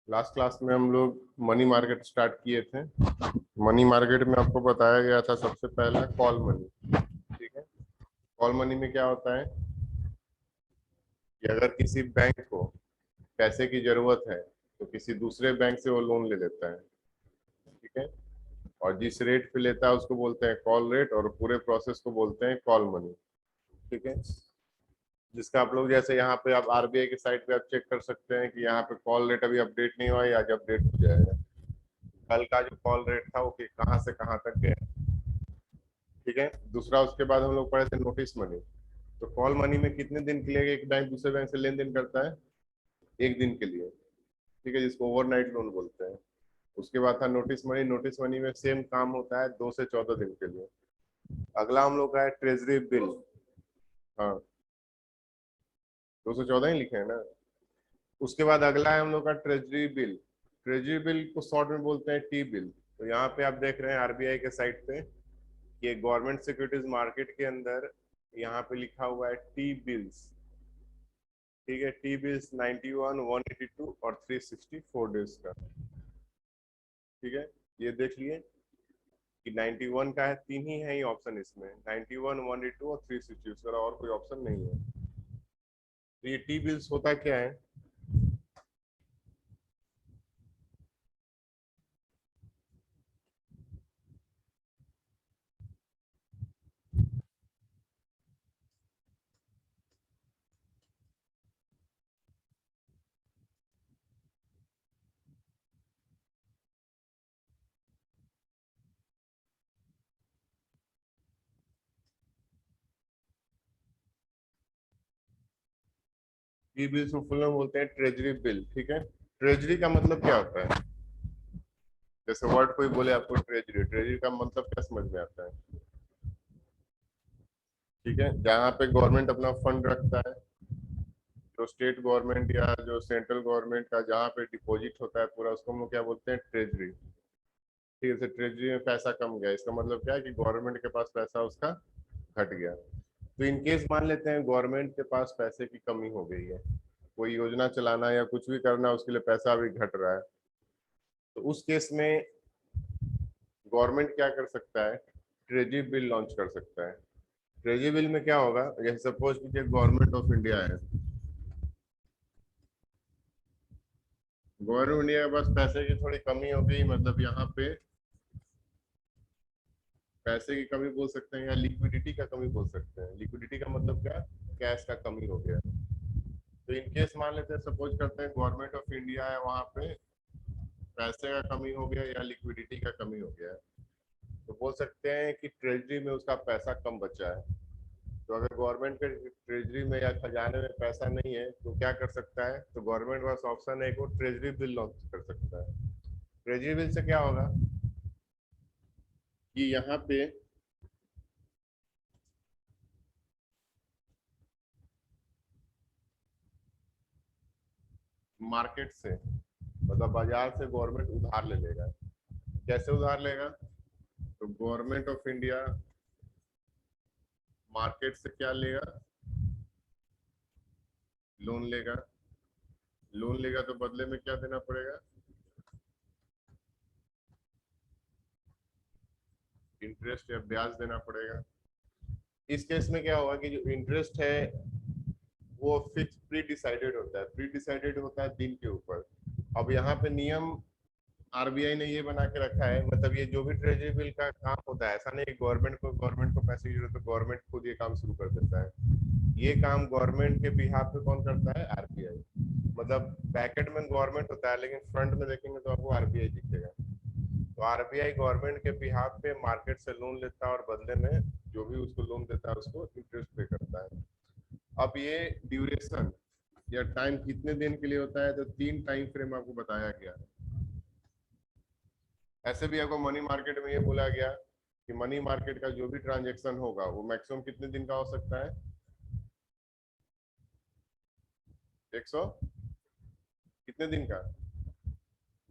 Last class में हम लोग मनी मार्केट स्टार्ट किए थे। मनी मार्केट में आपको बताया गया था सबसे पहला कॉल मनी। ठीक है। कॉल मनी में क्या होता है कि अगर किसी बैंक को पैसे की जरूरत है तो किसी दूसरे बैंक से वो लोन ले लेता है। ठीक है। और जिस रेट पे लेता है उसको बोलते हैं कॉल रेट, और पूरे प्रोसेस को बोलते हैं कॉल मनी। ठीक है। जिसका आप लोग जैसे यहाँ पे आप आरबीआई की साइट पे आप चेक कर सकते हैं कि यहाँ पे कॉल रेट अभी अपडेट नहीं हुआ है, आज अपडेट हो जाएगा। कल का जो कॉल रेट था वो कहाँ से कहाँ तक गया। ठीक है। दूसरा उसके बाद हम लोग पढ़े थे नोटिस मनी। तो कॉल मनी में कितने दिन के लिए एक बैंक दूसरे बैंक से लेन देन करता है? एक दिन के लिए। ठीक है, जिसको ओवरनाइट लोन बोलते हैं। उसके बाद था नोटिस मनी। नोटिस मनी में सेम काम होता है 2 से 14 दिन के लिए। अगला हम लोग का है ट्रेजरी बिल। हाँ, 214 ही लिखे हैं ना। उसके बाद अगला है हम लोग का ट्रेजरी बिल। ट्रेजरी बिल को शॉर्ट में बोलते हैं टी बिल। तो यहाँ पे आप देख रहे हैं आरबीआई के साइट पे कि गवर्नमेंट सिक्योरिटीज मार्केट के अंदर यहाँ पे लिखा हुआ है टी बिल्स। ठीक है। टी बिल्स 91, 182 और 364 डेज का। ठीक है। ये देख लिए कि 91 का है, तीन ही है ये ऑप्शन इसमें, 91, 182 और 360, उसका और कोई ऑप्शन नहीं है। तो ये टी बिल्स होता क्या है? टी बिल्स को फुल में बोलते हैं ट्रेजरी बिल। ठीक है। ट्रेजरी का मतलब क्या होता है? जैसे वर्ड कोई बोले आपको ट्रेजरी, ट्रेजरी का मतलब क्या समझ में आता है? ठीक है, जहाँ पे गवर्नमेंट अपना फंड रखता है, जो स्टेट गवर्नमेंट या जो सेंट्रल गवर्नमेंट का जहाँ पे डिपॉजिट होता है पूरा, उसको हम लोग क्या बोलते हैं? ट्रेजरी। ठीक है। ट्रेजरी में पैसा कम गया, इसका मतलब क्या है कि गवर्नमेंट के पास पैसा उसका घट गया। तो इन केस मान लेते हैं गवर्नमेंट के पास पैसे की कमी हो गई है, कोई योजना चलाना है या कुछ भी करना है, उसके लिए पैसा अभी घट रहा है। तो उस केस में गवर्नमेंट क्या कर सकता है? ट्रेजरी बिल लॉन्च कर सकता है। ट्रेजरी बिल में क्या होगा, जैसे सपोज कीजिए गवर्नमेंट ऑफ इंडिया है। गवर्नमेंट इंडिया के पास पैसे की थोड़ी कमी हो गई, मतलब यहाँ पे पैसे की कमी बोल सकते हैं या लिक्विडिटी का कमी बोल सकते हैं। लिक्विडिटी का मतलब क्या? कैश का कमी हो गया। तो इन केस मान लेते हैं, सपोज करते हैं गवर्नमेंट ऑफ इंडिया है, वहां पे पैसे का कमी हो गया या लिक्विडिटी का कमी हो गया है। तो बोल सकते हैं कि ट्रेजरी में उसका पैसा कम बचा है। तो अगर गवर्नमेंट के ट्रेजरी में या खजाने में पैसा नहीं है तो क्या कर सकता है? तो गवर्नमेंट के पास ऑप्शन है, वो ट्रेजरी बिल लॉन्च कर सकता है। ट्रेजरी बिल से क्या होगा कि यहाँ पे मार्केट से, मतलब बाजार से गवर्नमेंट उधार ले लेगा। कैसे उधार लेगा? तो गवर्नमेंट ऑफ इंडिया मार्केट से क्या लेगा? लोन लेगा। लोन लेगा तो बदले में क्या देना पड़ेगा? इंटरेस्ट या ब्याज देना पड़ेगा। इस केस में क्या होगा कि जो इंटरेस्ट है वो फिक्स प्री डिसाइडेड होता है। प्री डिसाइडेड होता है दिन के ऊपर। अब यहाँ पे नियम आरबीआई ने ये बना के रखा है, मतलब ये जो भी ट्रेजरी बिल का काम होता है, ऐसा नहीं कि गवर्नमेंट को पैसे की जरूरत है गवर्नमेंट खुद ये काम शुरू कर देता है। ये काम गवर्नमेंट के बिहाफ पे कौन करता है? आरबीआई। मतलब बैकेट में गवर्नमेंट होता है लेकिन फ्रंट में देखेंगे तो आपको आरबीआई दिखेगा। तो आरबीआई गवर्नमेंट के बिहाफ पे मार्केट से लोन लेता है और बदले में जो भी उसको लोन देता है उसको इंटरेस्ट पे करता है। अब ये ड्यूरेशन या टाइम कितने दिन के लिए होता है, तो 3 टाइम फ्रेम आपको बताया गया है। ऐसे भी आपको मनी मार्केट में ये बोला गया कि मनी मार्केट का जो भी ट्रांजेक्शन होगा वो मैक्सिमम कितने दिन का हो सकता है? 100 कितने दिन का?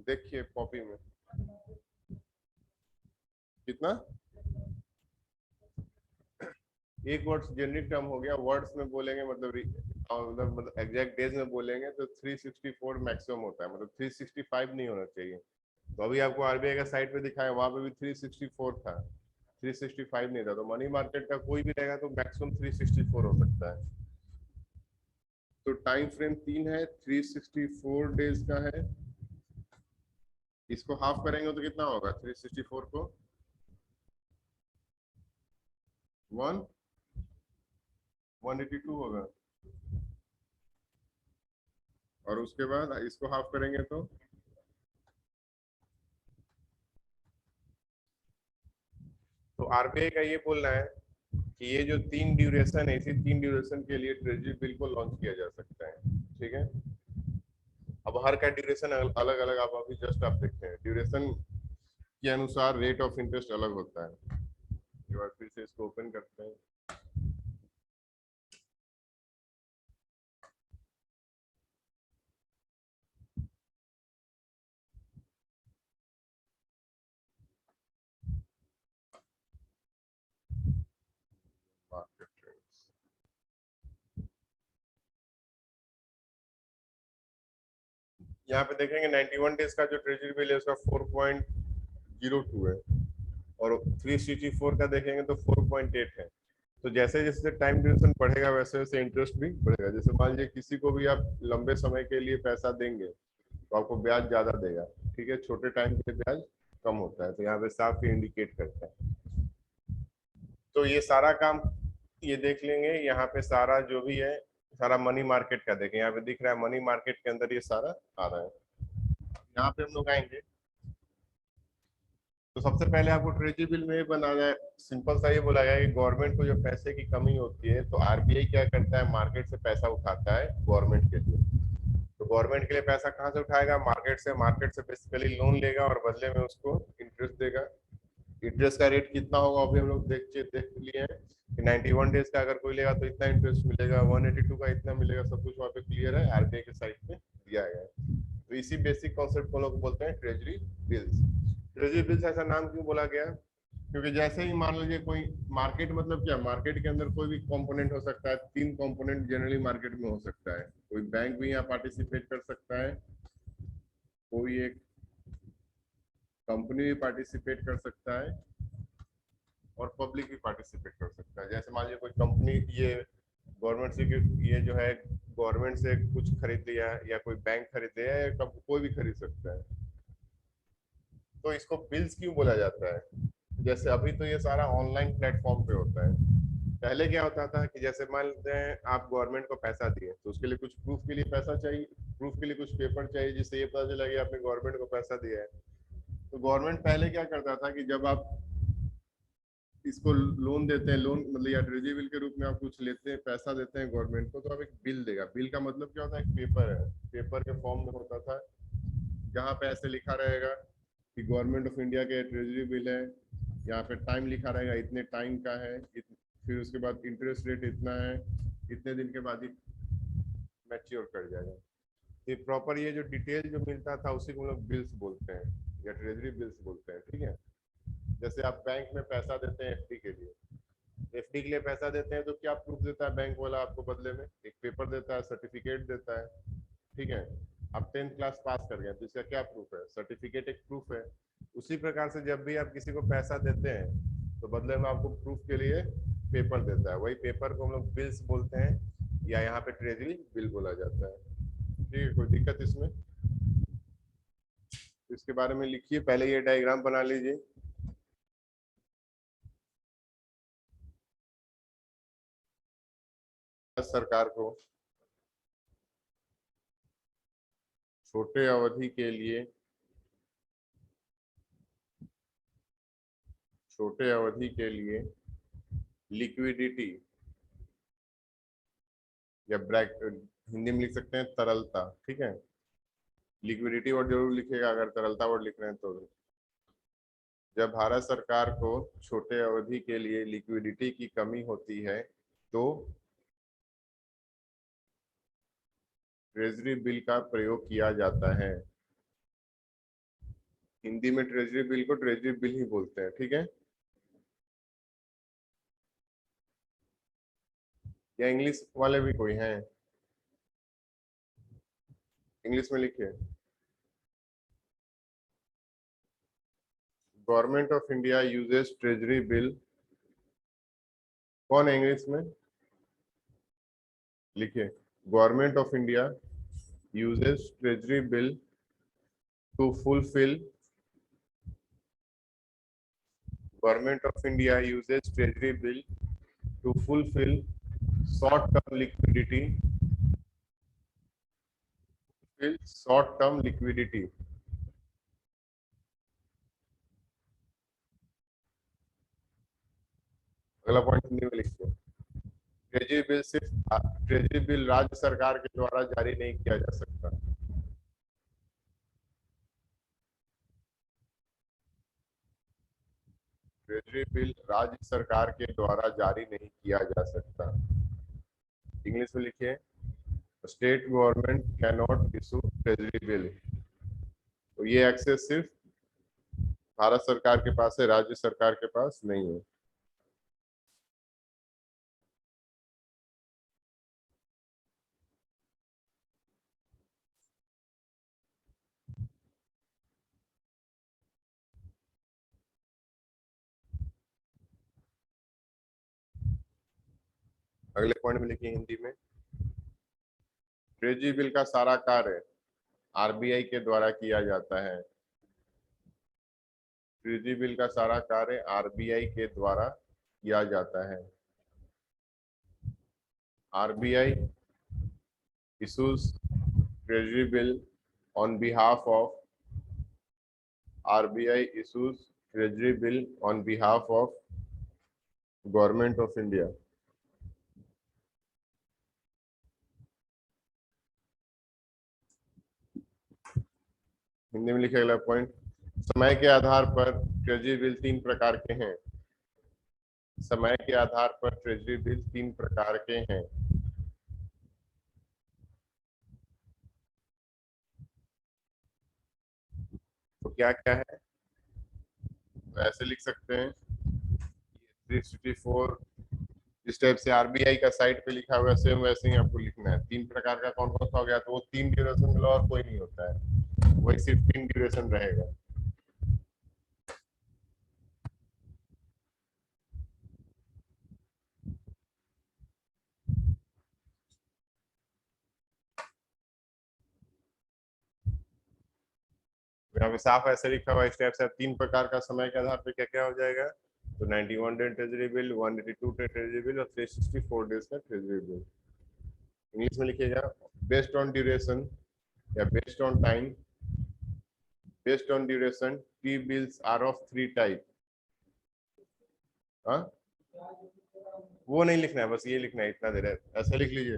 देखिए कॉपी में कितना। एक वर्ड्स जेनरिक टर्म हो गया, वर्ड्स में बोलेंगे मतलब मतलब एग्जैक्ट डेज में बोलेंगे तो 364 मैक्सिमम होता है, मतलब 365 नहीं होना चाहिए। तो अभी आपको आरबीआई का साइट पे दिखाया, वहां पे भी 364 था, 365 नहीं था। तो मनी मार्केट का कोई भी रहेगा तो मैक्सिमम 364 हो सकता है। तो टाइम फ्रेम 3 है, 364 डेज का है। इसको हाफ करेंगे तो कितना होगा 364 को? 182 होगा। और उसके बाद इसको हाफ करेंगे तो आरबीआई का ये बोलना है कि ये जो 3 ड्यूरेशन है, इसी 3 ड्यूरेशन के लिए ट्रेजरी बिल को लॉन्च किया जा सकता है। ठीक है, अब हर का ड्यूरेशन अलग अलग, आप अभी जस्ट आप देखते हैं ड्यूरेशन के अनुसार रेट ऑफ इंटरेस्ट अलग होता है। एक बार फिर से इसको ओपन करते हैं। मार्केट ट्रेंड्स, यहाँ पे देखेंगे 91 डेज का जो ट्रेजरी बिल है उसका 4.02 है, और 364 का देखेंगे तो 4.8 है। तो जैसे जैसे टाइम ड्यूरेशन बढ़ेगा वैसे वैसे इंटरेस्ट भी बढ़ेगा। जैसे मान लीजिए किसी को भी आप लंबे समय के लिए पैसा देंगे तो आपको ब्याज ज्यादा देगा, ठीक है, छोटे टाइम के ब्याज कम होता है। तो यहाँ पे साफ ही इंडिकेट करता है। तो ये सारा काम ये देख लेंगे, यहाँ पे सारा जो भी है सारा मनी मार्केट का देखें, यहाँ पे दिख रहा है मनी मार्केट के अंदर ये सारा आ रहा है। यहाँ पे हम लोग आएंगे तो सबसे पहले आपको ट्रेजरी बिल में ये बनाना है, सिंपल सा ये बोला गया है कि गवर्नमेंट को जब पैसे की कमी होती है तो आरबीआई क्या करता है, मार्केट से पैसा उठाता है गवर्नमेंट के लिए। तो गवर्नमेंट के लिए पैसा कहाँ से उठाएगा, मार्केट से। मार्केट से बेसिकली लोन लेगा और बदले में उसको इंटरेस्ट देगा। इंटरेस्ट का रेट कितना होगा अभी हम लोग देख लिए हैं कि 91 डेज का अगर कोई लेगा तो इतना इंटरेस्ट मिलेगा, 182 का इतना मिलेगा, सब कुछ वहाँ पे क्लियर है, आरबीआई के साइट पे दिया गया है। तो इसी बेसिक कॉन्सेप्ट को लोग बोलते हैं ट्रेजरी बिल्स। ट्रेजरी बिल्स ऐसा नाम क्यों बोला गया? क्योंकि जैसे ही मान लीजिए कोई मार्केट, मतलब क्या, मार्केट के अंदर कोई भी कंपोनेंट हो सकता है। 3 कंपोनेंट जनरली मार्केट में हो सकता है। कोई बैंक भी यहाँ पार्टिसिपेट कर सकता है, कोई एक कंपनी भी पार्टिसिपेट कर सकता है, और पब्लिक भी पार्टिसिपेट कर सकता है। जैसे मान लीजिए कोई कंपनी ये गवर्नमेंट से ये जो है गवर्नमेंट से कुछ खरीद लिया या कोई बैंक खरीद लिया या कोई भी खरीद सकता है। तो इसको बिल्स क्यों बोला जाता है? जैसे अभी तो ये सारा ऑनलाइन प्लेटफॉर्म पे होता है। पहले क्या होता था कि जैसे मान लेते हैं आप गवर्नमेंट को पैसा दिए तो उसके लिए कुछ प्रूफ के लिए पैसा चाहिए, प्रूफ के लिए कुछ पेपर चाहिए जिससे ये पता चला कि आपने गवर्नमेंट को पैसा दिया है। तो गवर्नमेंट पहले क्या करता था कि जब आप इसको लोन देते हैं, लोन मतलब या ट्रेजरी बिल के रूप में आप कुछ लेते हैं, पैसा देते हैं गवर्नमेंट को, तो आप एक बिल देगा। बिल का मतलब क्या होता है, एक पेपर है, पेपर के फॉर्म में होता था, जहाँ पे ऐसे लिखा रहेगा कि गवर्नमेंट ऑफ इंडिया के ट्रेजरी बिल है। यहाँ पे टाइम लिखा रहेगा, इतने टाइम का है, फिर उसके बाद इंटरेस्ट रेट इतना है, इतने दिन के बाद ही मैच्योर कर जाएगा। ये प्रॉपर ये जो डिटेल जो मिलता था उसी को हम लोग बिल्स बोलते हैं या ट्रेजरी बिल्स बोलते हैं। ठीक है, जैसे आप बैंक में पैसा देते हैं एफडी के लिए, एफडी के लिए पैसा देते हैं तो क्या प्रूफ देता है बैंक वाला आपको? बदले में एक पेपर देता है, सर्टिफिकेट देता है। ठीक है, आप 10th क्लास पास कर गए तो इसका क्या प्रूफ है? सर्टिफिकेट एक प्रूफ है। उसी प्रकार से जब भी आप किसी को पैसा देते हैं तो बदले में आपको प्रूफ के लिए पेपर देता है, वही पेपर को हम लोग बिल्स बोलते हैं या यहाँ पे ट्रेजरी बिल बोला जाता है। ठीक है, कोई दिक्कत इसमें? इसके बारे में लिखिए, पहले ये डायग्राम बना लीजिए। सरकार को छोटे अवधि के लिए, छोटे अवधि के लिए लिक्विडिटी या ब्रैक हिंदी में लिख सकते हैं तरलता। ठीक है, लिक्विडिटी वर्ड जरूर लिखेगा अगर तरलता वर्ड लिख रहे हैं तो। जब भारत सरकार को छोटे अवधि के लिए लिक्विडिटी की कमी होती है तो ट्रेजरी बिल का प्रयोग किया जाता है। हिंदी में ट्रेजरी बिल को ट्रेजरी बिल ही बोलते हैं। ठीक है, या इंग्लिश वाले भी कोई हैं? इंग्लिश में लिखिए, government of India uses treasury bill. कौन है इंग्लिश में? लिखिए, government of India uses treasury bill to fulfil, government of India uses treasury bill to fulfil short term liquidity, short term liquidity. अगला पॉइंट हिंदी में लिखिए, treasury bill सिर्फ treasury bill राज्य सरकार के द्वारा जारी नहीं किया जा सकता। ट्रेजरी बिल राज्य सरकार के द्वारा जारी नहीं किया जा सकता। इंग्लिश में लिखिए, state government can not issue treasury bill. तो ये एक्सेस सिर्फ भारत सरकार के पास है, राज्य सरकार के पास नहीं है। अगले पॉइंट में लिखिए हिंदी में, ट्रेजरी बिल का सारा कार्य आरबीआई के द्वारा किया जाता है। ट्रेजरी बिल का सारा कार्य आरबीआई के द्वारा किया जाता है। RBI issues treasury bill on behalf of, RBI issues treasury bill on behalf of government of India। Hindi में लिखे अगला पॉइंट, समय के आधार पर ट्रेजरी बिल तीन प्रकार के हैं। समय के आधार पर ट्रेजरी बिल तीन प्रकार के हैं। तो क्या क्या है? तो ऐसे लिख सकते हैं, 364 जिस टाइप से आरबीआई का साइट पे लिखा हुआ है सेम वैसे ही आपको लिखना है। तीन प्रकार का कौन कौन सा हो गया? तो वो तीन ड्यूरेशन का और कोई नहीं होता है, वही सिर्फ तीन ड्यूरेशन रहेगा। यहाँ पे साफ ऐसे लिखा हुआ है, इस टाइप से तीन प्रकार का समय के आधार पे क्या क्या हो जाएगा। तो 91 day treasury bill, 182 day treasury bill और 364 डेज का ट्रेजरी बिल। इंग्लिश में लिखिएगा, बेस्ड ऑन ड्यूरेशन या based on time, based on duration T bills are of three type. हाँ, वो नहीं लिखना है, बस ये लिखना है, इतना दे रहा है, ऐसा लिख लीजिए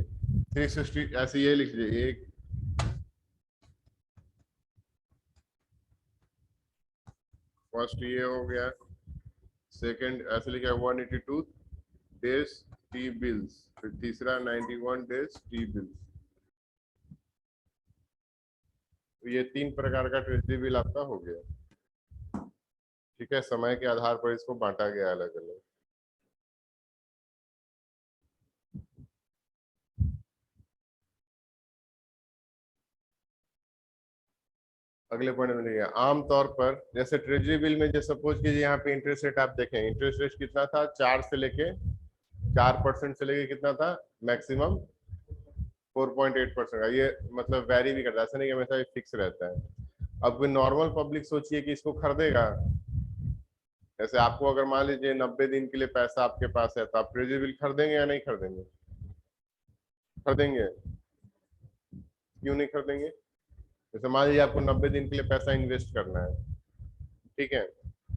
360, ऐसे ये लिख लीजिए। एक फर्स्ट ये हो गया, सेकंड ऐसे लिखा है 182 डेज टी बिल्स, फिर तीसरा 91 डेज टी बिल्स। तो ये तीन प्रकार का ट्रेजरी बिल आपका हो गया। ठीक है, समय के आधार पर इसको बांटा गया अलग अलग। अगले पॉइंट में देखिए, आमतौर पर जैसे ट्रेजरी बिल में, जैसे सपोज कीजिए यहाँ पे इंटरेस्ट रेट आप देखें, इंटरेस्ट रेट कितना था? 4% से लेके कितना था मैक्सिमम? 4.8% का। ये मतलब वेरी भी करता है, ऐसा नहीं कि हमेशा फिक्स रहता है। अब नॉर्मल पब्लिक सोचिए कि इसको खरीदेगा। जैसे आपको अगर मान लीजिए 90 दिन के लिए पैसा आपके पास है, तो आप ट्रेजरी बिल खरीदेंगे या नहीं खरीदेंगे? खरीदेंगे। क्यों नहीं खरीदेंगे? जैसे मान लीजिए आपको 90 दिन के लिए पैसा इन्वेस्ट करना है, ठीक है,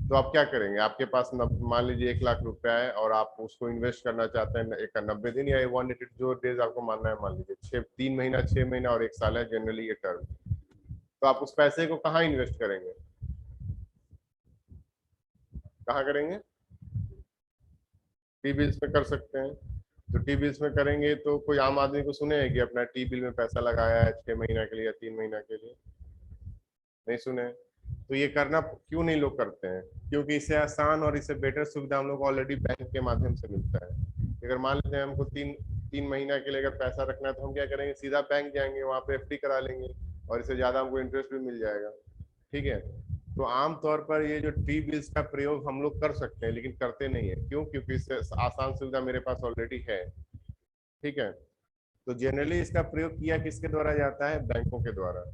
तो आप क्या करेंगे? आपके पास मान लीजिए 1 लाख रुपया है और आप उसको इन्वेस्ट करना चाहते हैं एक 90 दिन या 180 जो डेज आपको मानना है, मान लीजिए 3 महीना, 6 महीना और 1 साल है जनरली ये टर्म। तो आप उस पैसे को कहाँ इन्वेस्ट करेंगे? कहाँ करेंगे? टी बिल्स में कर सकते हैं। तो टी बिल्स में करेंगे तो कोई आम आदमी को सुने कि अपना टी बिल में पैसा लगाया है 6 महीना के लिए या 3 महीना के लिए? नहीं सुने। तो ये करना क्यों नहीं लोग करते हैं? क्योंकि इससे आसान और इससे बेटर सुविधा हम लोग ऑलरेडी बैंक के माध्यम से मिलता है। अगर मान लेते हैं हमको तीन तीन महीना के लिए अगर पैसा रखना है, तो हम क्या करेंगे? सीधा बैंक जाएंगे, वहां पे एफडी करा लेंगे। और इससे ज्यादा हमको इंटरेस्ट भी मिल जाएगा। ठीक है, तो आमतौर पर ये जो टी बिल्स का प्रयोग हम लोग कर सकते हैं, लेकिन करते नहीं है। क्यों? क्योंकि इससे आसान सुविधा मेरे पास ऑलरेडी है। ठीक है, तो जनरली इसका प्रयोग किया किसके द्वारा जाता है? बैंकों के द्वारा।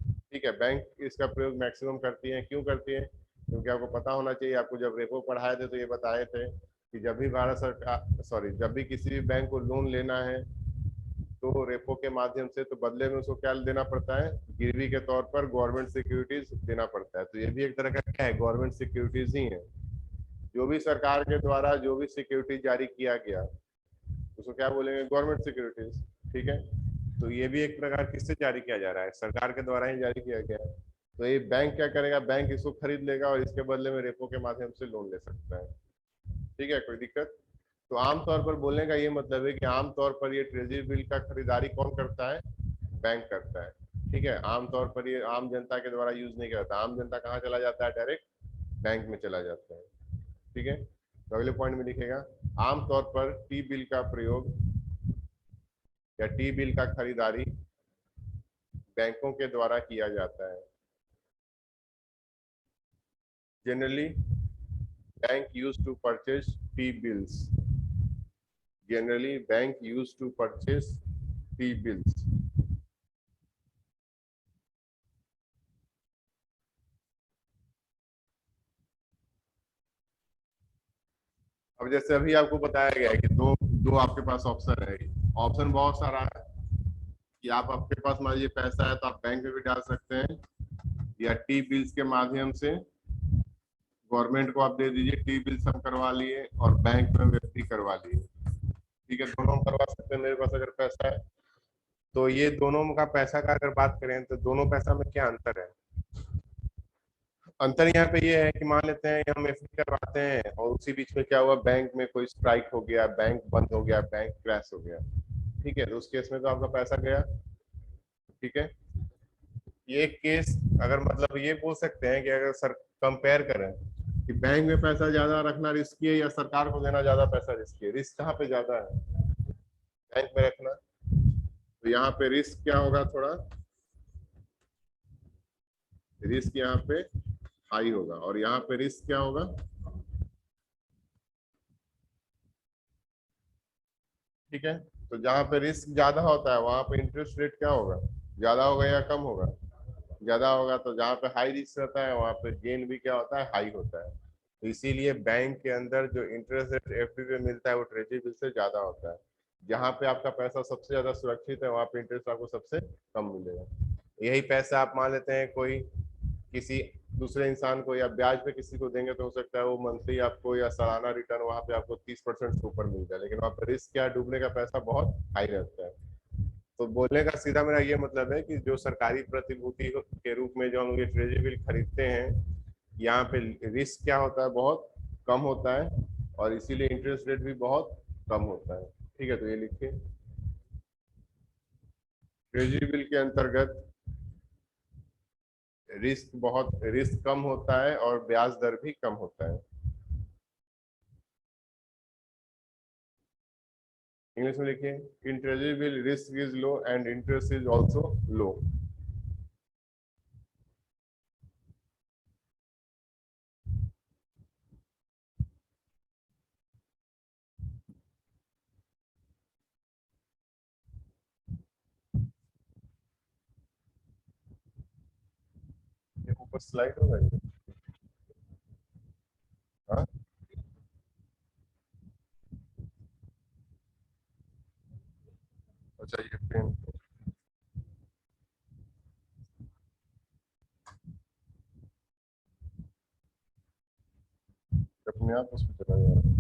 ठीक है, बैंक इसका प्रयोग मैक्सिमम करती है। क्यों करती है? क्योंकि आपको पता होना चाहिए, आपको जब रेपो पढ़ाए थे तो ये बताए थे कि जब भी भारत सरकार, सॉरी, जब भी किसी भी बैंक को लोन लेना है तो रेपो के माध्यम से, तो बदले में उसको क्या देना पड़ता है? गिरवी के तौर पर गवर्नमेंट सिक्योरिटीज देना पड़ता है। तो ये भी एक तरह का क्या है? गवर्नमेंट सिक्योरिटीज ही है। जो भी सरकार के द्वारा जो भी सिक्योरिटी जारी किया गया उसको क्या बोलेंगे? Government securities. ठीक है, तो ये भी एक प्रकार किससे जारी किया जा रहा है? सरकार के द्वारा ही जारी किया गया है। तो ये बैंक क्या करेगा? बैंक इसको खरीद लेगा और इसके बदले में रेपो के माध्यम से लोन ले सकता है। ठीक है, कोई दिक्कत? तो आमतौर पर बोलने का ये मतलब है कि आमतौर पर ये ट्रेजरी बिल का खरीदारी कौन करता है? बैंक करता है। ठीक है, आमतौर पर ये आम जनता के द्वारा यूज नहीं करता। आम जनता कहाँ चला जाता है? डायरेक्ट बैंक में चला जाता है। ठीक है, तो अगले पॉइंट में लिखेगा, आमतौर पर टी बिल का प्रयोग या टी बिल का खरीदारी बैंकों के द्वारा किया जाता है। Generally bank use to purchase T bills. Generally bank use to purchase T bills. अब जैसे अभी आपको बताया गया है कि दो दो आपके पास ऑप्शन है। ऑप्शन बहुत सारा है कि आप, आपके पास मान लीजिए पैसा है तो आप बैंक में भी डाल सकते हैं, या टी बिल्स के माध्यम से गवर्नमेंट को आप दे दीजिए। टी बिल्स हम करवा लिए और बैंक में व्यक्ति करवा लिए। ठीक है, दोनों हम करवा सकते हैं। मेरे पास अगर पैसा है तो ये दोनों का पैसा का अगर बात करें तो दोनों पैसा में क्या अंतर है? अंतर यहाँ पे ये है कि मान लेते हैं हम एफडी करवाते हैं और उसी बीच में क्या हुआ? बैंक में कोई स्ट्राइक हो गया, बैंक बंद हो गया, बैंक क्रैश हो गया। ठीक है, तो उस केस में तो आपका पैसा गया। ठीक है, ये केस अगर मतलब ये बोल सकते हैं कि अगर सर कंपेयर करें कि बैंक में पैसा ज्यादा रखना रिस्की है या सरकार को देना ज्यादा पैसा रिस्की है, रिस्क कहाँ पे ज्यादा है? बैंक में रखना। तो यहाँ पे रिस्क क्या होगा? थोड़ा रिस्क यहाँ पे हाई होगा, और यहाँ पे रिस्क क्या होगा? ठीक है, तो जहाँ पे रिस्क ज्यादा होता है वहां पे इंटरेस्ट रेट क्या होगा? ज्यादा होगा या कम होगा? ज्यादा होगा। तो जहाँ पे हाई रिस्क रहता है वहां पे गेन भी क्या होता है? हाई होता है। तो इसीलिए बैंक के अंदर जो इंटरेस्ट रेट एफडी पे मिलता है वो ट्रेजरी बिल से ज्यादा होता है। जहाँ पे आपका पैसा सबसे ज्यादा सुरक्षित है वहां पे इंटरेस्ट आपको सबसे कम मिलेगा। यही पैसा आप मान लेते हैं कोई किसी दूसरे इंसान को या ब्याज पे किसी को देंगे तो हो सकता है वो मंथली आपको या सालाना रिटर्न वहां पे आपको 30% से ऊपर मिल जाए, लेकिन वहाँ पे रिस्क क्या? डूबने का पैसा बहुत हाई रहता है। तो बोलने का सीधा मेरा ये मतलब है कि जो सरकारी प्रतिभूति के रूप में जो हम ये ट्रेजरी बिल खरीदते हैं, यहाँ पे रिस्क क्या होता है? बहुत कम होता है, और इसीलिए इंटरेस्ट रेट भी बहुत कम होता है। ठीक है, तो ये लिखिए, ट्रेजरी बिल के अंतर्गत रिस्क कम होता है और ब्याज दर भी कम होता है। इंग्लिश में लिखिए, in treasury bill risk is low and interest is also low. ये ऊपर स्लाइड होगा ये। हाँ, अच्छा, ये पेन अपने आप उसमें चला जा रहा है।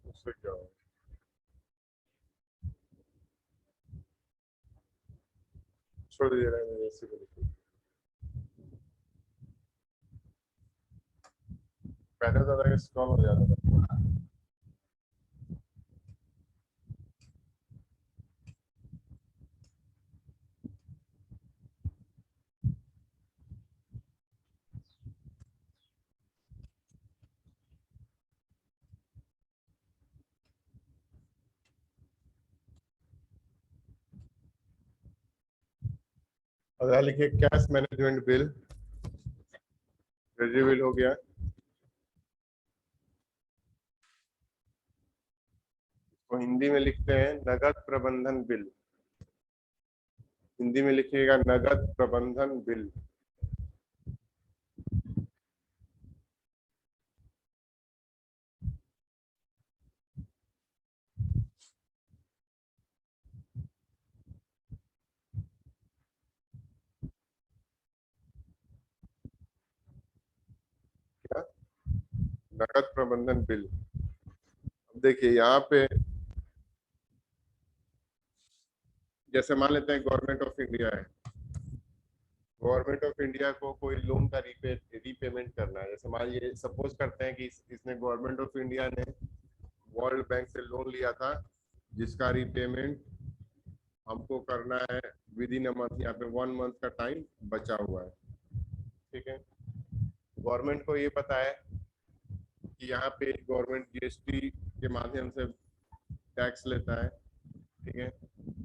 उससे क्या होगा? छोड़ दीजिए, रहने ऐसे को लिखिए। पहले तो था स्क्रॉल हो जाता था। अगला लिखिए cash management bill. Treasury bill हो गया। तो हिंदी में लिखते हैं नगद प्रबंधन बिल। हिंदी में लिखिएगा नगद प्रबंधन बिल। क्या? नगद प्रबंधन बिल। अब देखिए यहाँ पे जैसे मान लेते हैं गवर्नमेंट ऑफ इंडिया है। गवर्नमेंट ऑफ इंडिया को कोई लोन का रीपेमेंट करना है। जैसे मान लीजिए सपोज करते हैं कि इसने गवर्नमेंट ऑफ इंडिया ने वर्ल्ड बैंक से लोन लिया था जिसका रीपेमेंट हमको करना है विद इन अ मंथ। यहाँ पे 1 मंथ का टाइम बचा हुआ है। ठीक है। गवर्नमेंट को ये पता है कि यहाँ पे गवर्नमेंट जीएसटी के माध्यम से टैक्स लेता है। ठीक है।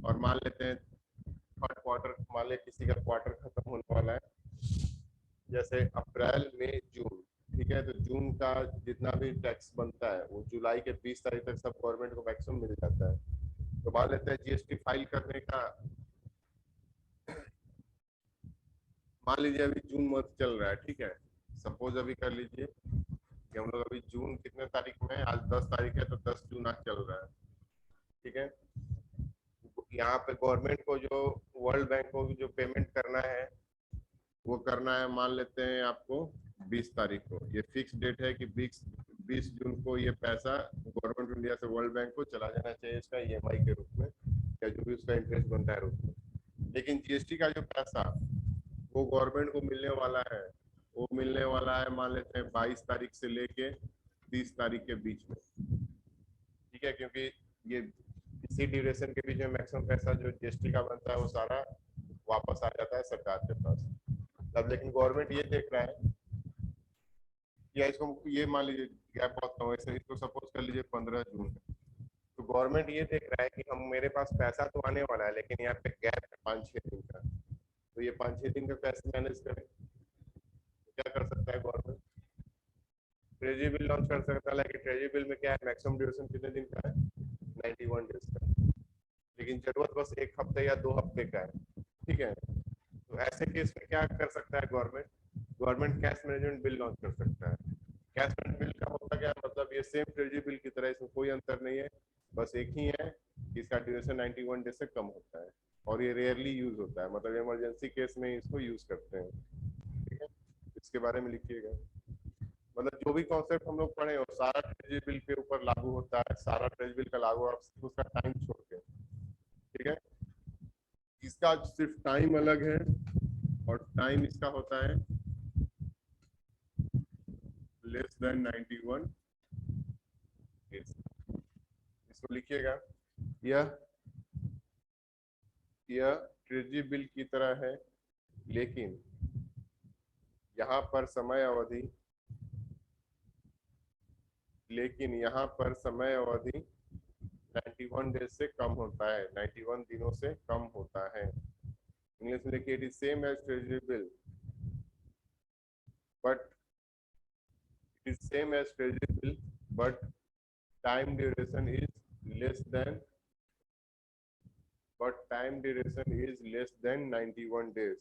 और मान लेते हैं थर्ड क्वार्टर, मान लें किसी का क्वार्टर खत्म होने वाला है जैसे अप्रैल मई जून। ठीक है। तो जून का जितना भी टैक्स बनता है वो जुलाई के 20 तारीख तक सब गवर्नमेंट को मैक्सिमम मिल जाता है। तो मान लेते हैं जीएसटी फाइल करने का, मान लीजिए अभी जून मंथ चल रहा है। ठीक है। सपोज अभी कर लीजिए कि हम लोग अभी जून कितने तारीख में है, आज 10 तारीख है, तो 10 जून आज चल रहा है। ठीक है। यहाँ पे गवर्नमेंट को जो वर्ल्ड बैंक को जो पेमेंट करना है वो करना है, मान लेते हैं आपको 20 तारीख को। ये फिक्स डेट है कि 20 जून को ये पैसा गवर्नमेंट ऑफ इंडिया से वर्ल्ड बैंक को चला जाना चाहिए इसका ईएमआई के रूप में या जो भी उसका इंटरेस्ट बनता है रूप में। लेकिन जीएसटी का जो पैसा वो गवर्नमेंट को मिलने वाला है, वो मिलने वाला है मान लेते हैं 22 तारीख से लेके 30 तारीख के बीच में। ठीक है। क्योंकि ये इसी ड्यूरेशन के बीच में मैक्सिमम पैसा जो जीएसटी का बनता है वो सारा वापस आ जाता है सरकार के पास। तब लेकिन गवर्नमेंट ये देख रहा है या इसको ये मान लीजिए गैप बहुत कम है, इसको सपोज कर लीजिए 15 जून है। तो गवर्नमेंट ये देख रहा है कि हम मेरे पास पैसा तो आने वाला है लेकिन यहाँ पे गैप है 5-6 दिन का। तो ये 5-6 दिन का कैसे मैनेज करें, तो क्या कर सकता है गवर्नमेंट? ट्रेजरी बिल लॉन्च कर सकता है। लेकिन ट्रेजरी बिल में क्या है, मैक्सिमम ड्यूरेशन कितने दिन का है? 91 डेज का। लेकिन जरूरत बस 1 हफ्ते या 2 हफ्ते का है। ठीक है। तो ऐसे केस में क्या कर सकता है government? Government cash management bill launch कर सकता है। कैश मैनेजमेंट बिल का होता क्या है, मतलब ये सेम ट्रेजरी बिल की तरह, इसमें कोई अंतर नहीं है। बस एक ही है कि इसका ड्यूरेशन 91 डेज से कम होता है और ये रेयरली यूज होता है, मतलब इमरजेंसी केस में इसको यूज करते हैं। ठीक है। इसके बारे में लिखिएगा। मतलब जो भी कॉन्सेप्ट हम लोग पढ़े हो सारा ट्रेजरी बिल के ऊपर लागू होता है, सारा ट्रेजरी बिल का लागू आप सिर्फ उसका टाइम छोड़ के। ठीक है। इसका सिर्फ टाइम अलग है और टाइम इसका होता है लेस देन 91 डेज। इसको लिखिएगा। यह ट्रेजरी बिल की तरह है लेकिन यहाँ पर समय अवधि लेकिन 91 डेज से कम होता है, 91 दिनों से कम होता है। इंग्लिश में लिखिए it is same as treasury bill but but time duration is less than but time duration is less than 91 days.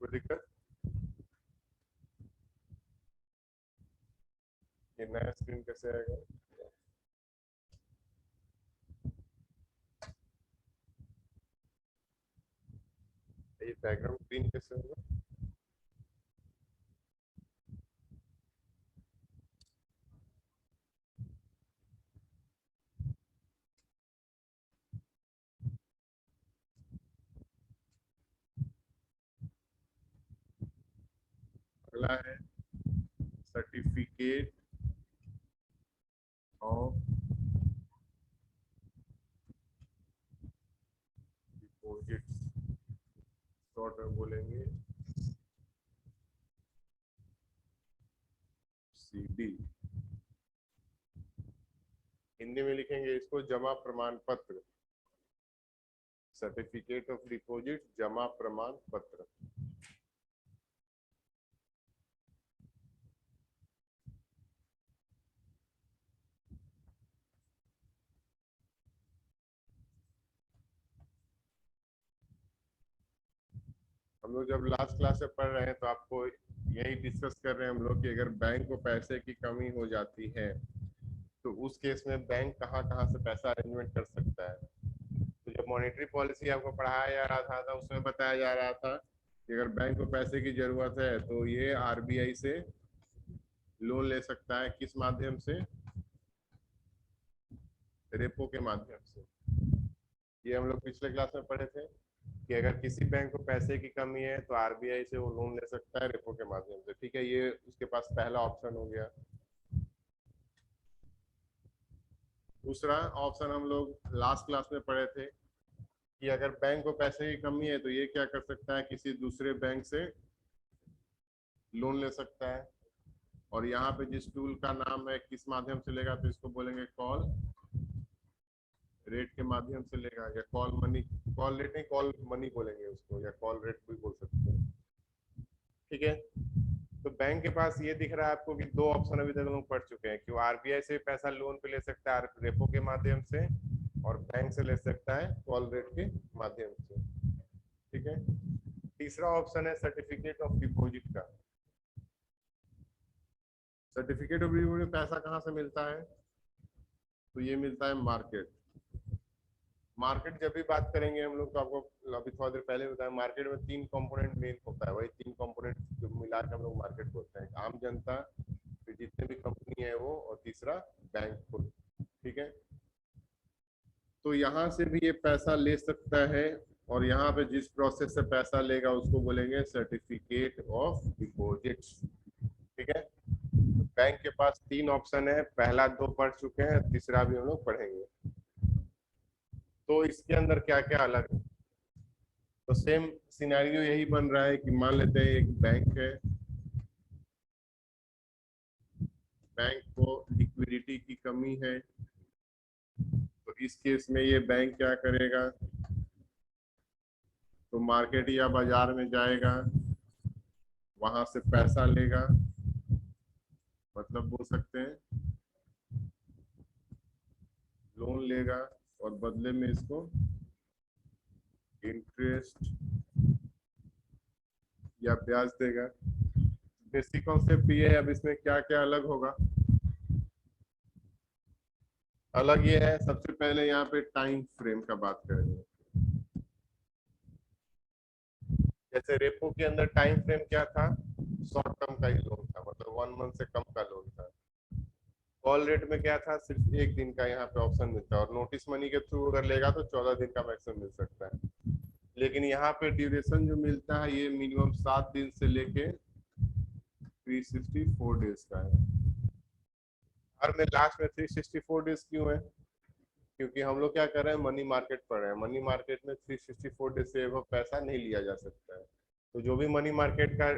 कोई दिक्कत? ये नया स्क्रीन कैसे आएगा? ये बैकग्राउंड ग्रीन कैसे होगा? अगला है सर्टिफिकेट ऑफ शॉर्ट में बोलेंगे CD। हिंदी में लिखेंगे इसको जमा प्रमाण पत्र, सर्टिफिकेट ऑफ डिपॉजिट, जमा प्रमाण पत्र। हम लोग जब लास्ट क्लास में पढ़ रहे हैं तो आपको यही डिस्कस कर रहे हैं हम लोग कि अगर बैंक को पैसे की कमी हो जाती है तो उस केस में बैंक कहाँ कहाँ से पैसा अरेंजमेंट कर सकता है। तो जब मॉनेटरी पॉलिसी आपको पढ़ाया जा रहा था उसमें बताया जा रहा था कि अगर बैंक को पैसे की जरूरत है तो ये RBI से लोन ले सकता है। किस माध्यम से? रेपो के माध्यम से। ये हम लोग पिछले क्लास में पढ़े थे कि अगर किसी बैंक को पैसे की कमी है तो RBI से वो लोन ले सकता है रेपो के माध्यम से। ठीक है, ये उसके पास पहला ऑप्शन हो गया। दूसरा ऑप्शन हम लोग लास्ट क्लास में पढ़े थे कि अगर बैंक को पैसे की कमी है तो ये क्या कर सकता है, किसी दूसरे बैंक से लोन ले सकता है। और यहाँ पे जिस टूल का नाम है किस माध्यम से लेगा तो इसको बोलेंगे कॉल रेट के माध्यम से लेगा, या कॉल मनी, कॉल रेट नहीं कॉल मनी बोलेंगे उसको, या कॉल रेट भी बोल सकते हैं। ठीक है, तो बैंक के पास ये दिख रहा है आपको कि दो ऑप्शन अभी तक हम लोग पढ़ चुके हैं कि वो RBI से पैसा लोन पे ले सकता है रेपो के माध्यम से, और बैंक से ले सकता है कॉल रेट के माध्यम से। ठीक है, तीसरा ऑप्शन है सर्टिफिकेट ऑफ डिपॉजिट का। सर्टिफिकेट ऑफ डिपॉजिट में पैसा कहाँ से मिलता है? तो ये मिलता है मार्केट। मार्केट जब भी बात करेंगे हम लोग तो आपको अभी थोड़ा देर पहले बताया, मार्केट में 3 कंपोनेंट मेन होता है, वही 3 कंपोनेंट जो मिला के हम लोग मार्केट बोलते हैं। आम जनता, फिर जितने भी कंपनी है वो, और तीसरा बैंक खुद। ठीक है, तो यहाँ से भी ये पैसा ले सकता है, और यहाँ पे जिस प्रोसेस से पैसा लेगा उसको बोलेंगे सर्टिफिकेट ऑफ डिपॉजिट। ठीक है, बैंक के पास 3 ऑप्शन है, पहला 2 पढ़ चुके हैं, तीसरा भी हम लोग पढ़ेंगे। तो इसके अंदर क्या क्या अलग है? तो सेम सिनेरियो यही बन रहा है कि मान लेते हैं एक बैंक है, बैंक को लिक्विडिटी की कमी है, तो इस केस में ये बैंक क्या करेगा, तो मार्केट या बाजार में जाएगा, वहां से पैसा लेगा, मतलब बोल सकते हैं लोन लेगा, और बदले में इसको इंटरेस्ट या ब्याज देगा। बेसिक कॉन्सेप्ट ये है। अब इसमें क्या क्या अलग होगा? अलग ये है, सबसे पहले यहाँ पे टाइम फ्रेम का बात करेंगे। जैसे रेपो के अंदर टाइम फ्रेम क्या था, शॉर्ट टर्म का ही लोन था, मतलब 1 मंथ से कम का लोन था। कॉल रेट में क्या था, सिर्फ 1 दिन का यहाँ पे ऑप्शन मिलता है, और नोटिस मनी के थ्रू अगर लेगा तो 14 दिन का मैक्सिमम मिल सकता है। लेकिन यहाँ पे ड्यूरेशन जो मिलता है ये मिनिमम 7 दिन से लेके 364 डेज का है। हर में लास्ट में 364 डेज क्यों है? क्योंकि हम लोग क्या कर रहे हैं, मनी मार्केट पढ़ रहे हैं। मनी मार्केट में 364 डेज से एबव पैसा नहीं लिया जा सकता है। तो जो भी मनी मार्केट का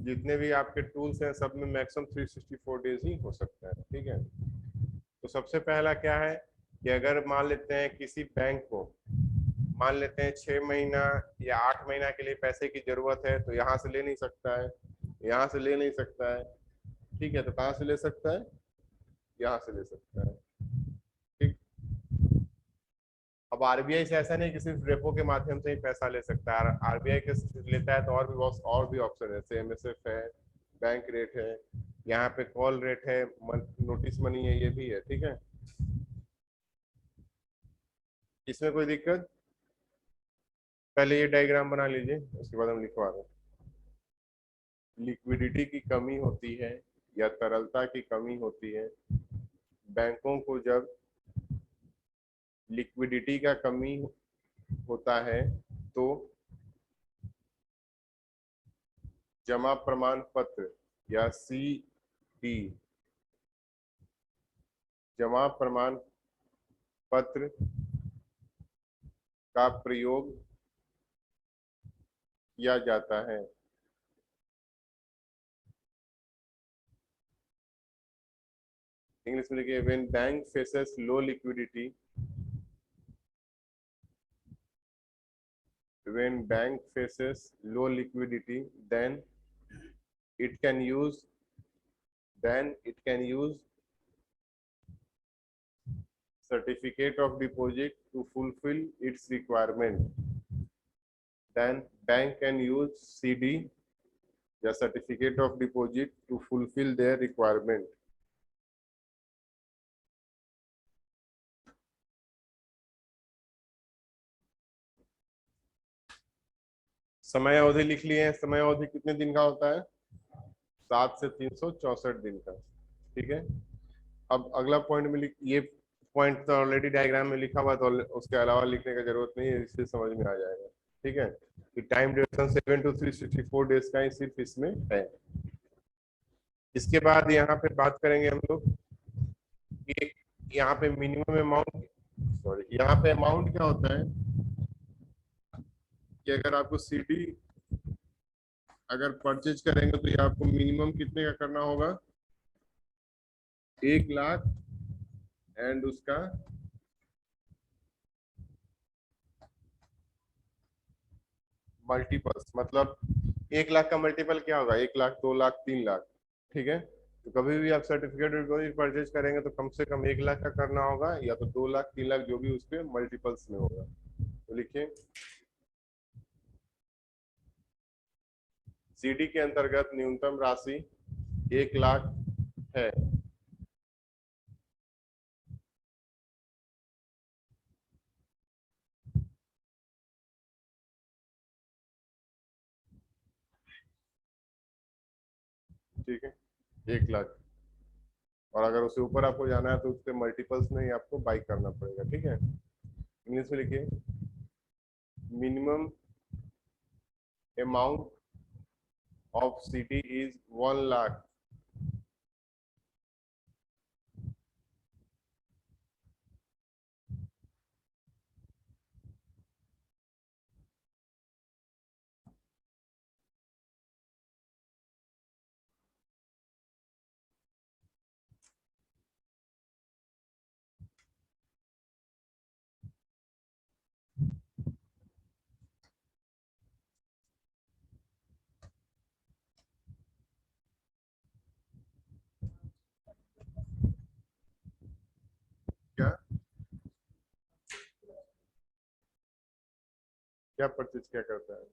जितने भी आपके टूल्स हैं सब में मैक्सिमम 364 डेज ही हो सकता है। ठीक है, तो सबसे पहला क्या है कि अगर मान लेते हैं किसी बैंक को, मान लेते हैं 6 महीना या 8 महीना के लिए पैसे की जरूरत है, तो यहाँ से ले नहीं सकता है, यहाँ से ले नहीं सकता है। ठीक है, तो कहाँ से ले सकता है? यहाँ से ले सकता है। ठीक, अब RBI से ऐसा नहीं कि सिर्फ रेपो के माध्यम से ही पैसा ले सकता है। RBI के लेता है तो और भी ऑप्शन है, जैसे MSF है, बैंक रेट है, यहाँ पे कॉल रेट है, नोटिस मनी है, ये भी है। ठीक है, इसमें कोई दिक्कत? पहले ये डायग्राम बना लीजिए, उसके बाद हम लिखवा दें। लिक्विडिटी की कमी होती है या तरलता की कमी होती है, बैंकों को जब लिक्विडिटी का कमी होता है तो जमा प्रमाण पत्र या CD, जमा प्रमाण पत्र का प्रयोग किया जाता है। इंग्लिश में लिखिए, when bank faces low liquidity, when bank faces low liquidity, then it can use certificate of deposit to fulfill its requirement. Then bank can use CD, the certificate of deposit, to fulfill their requirement. समय अवधि लिख लिए हैं। समय अवधि कितने दिन का होता है? 7 से 364 दिन का। ठीक है। अब अगला पॉइंट में ये पॉइंट तो ऑलरेडी डायग्राम में लिखा हुआ, तो उसके अलावा लिखने की जरूरत नहीं है, इससे समझ में आ जाएगा। ठीक है। कि टाइम ड्यूरेशन 7 to 364 डेज का ही सिर्फ इसमें है। इसके बाद यहाँ पे बात करेंगे हम लोग कि यहाँ पे मिनिमम अमाउंट, यहाँ पे अमाउंट क्या होता है कि अगर आपको सीडी अगर परचेज करेंगे तो ये आपको मिनिमम कितने का करना होगा? 1 लाख एंड उसका मल्टीपल्स, मतलब 1 लाख का मल्टीपल क्या होगा? 1 लाख, 2 लाख, 3 लाख। ठीक है। तो कभी भी आप सर्टिफिकेट परचेज करेंगे तो कम से कम 1 लाख का करना होगा, या तो 2 लाख, 3 लाख, जो भी उसके मल्टीपल्स में होगा। तो लिखिए, सीडी के अंतर्गत न्यूनतम राशि 1 लाख है। ठीक है, 1 लाख। और अगर उससे ऊपर आपको जाना है तो उसके मल्टीपल्स में ही आपको बाई करना पड़ेगा। ठीक है। इंग्लिश में लिखिए, minimum amount of CD is 1 lakh. क्या क्या परचेज क्या करता है?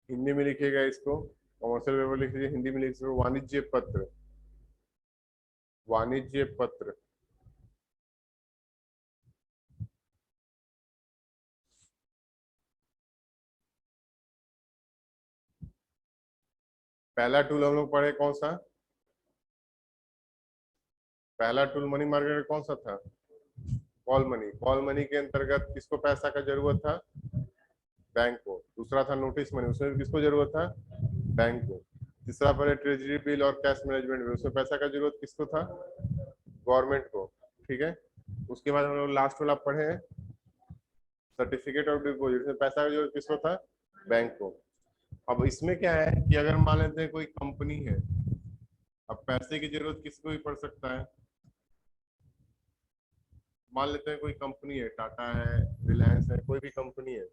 हिंदी में लिखिएगा इसको, कॉमर्शियल पेपर लिख लीजिए, हिंदी में लिख लीजिए वाणिज्य पत्र। वाणिज्य पत्र। पहला टूल हम लोग पढ़े कौन सा? पहला टूल मनी मार्केट में कौन सा था? Call money. कॉल मनी के अंतर्गत किसको पैसा का जरूरत था? बैंक को। दूसरा था नोटिस मनी, उसमें भी किसको जरूरत था? बैंक को। तीसरा पहले ट्रेजरी बिल और कैश मैनेजमेंट में, उसमें पैसा का जरूरत किसको था? गवर्नमेंट को। ठीक है। उसके बाद हम लोग लास्ट वाला पढ़े सर्टिफिकेट ऑफ डिपोजिट, में पैसा का जरूरत किसको था? बैंक को। अब इसमें क्या है कि अगर मान लेते हैं कोई कंपनी है, अब पैसे की जरूरत किसको भी पड़ सकता है। मान लेते हैं कोई कंपनी है, टाटा है, रिलायंस है, कोई भी कंपनी है।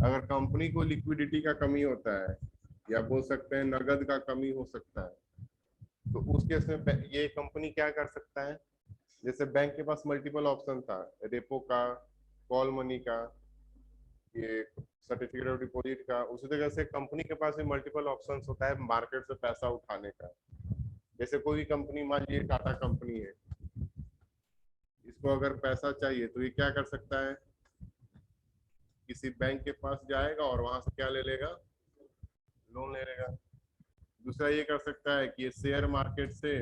अगर कंपनी को लिक्विडिटी का कमी होता है, या बोल सकते हैं नगद का कमी हो सकता है, तो उस केस में ये कंपनी क्या कर सकता है? जैसे बैंक के पास मल्टीपल ऑप्शन था, रेपो का, कॉल मनी का, ये सर्टिफिकेट ऑफ डिपॉजिट का, उसी तरह से कंपनी के पास भी मल्टीपल ऑप्शन होता है मार्केट से पैसा उठाने का। जैसे कोई भी कंपनी, मान लीजिए टाटा कंपनी है, इसको अगर पैसा चाहिए तो ये क्या कर सकता है? किसी बैंक के पास जाएगा और वहां से क्या ले लेगा? लोन ले लेगा। दूसरा ये कर सकता है कि ये शेयर मार्केट से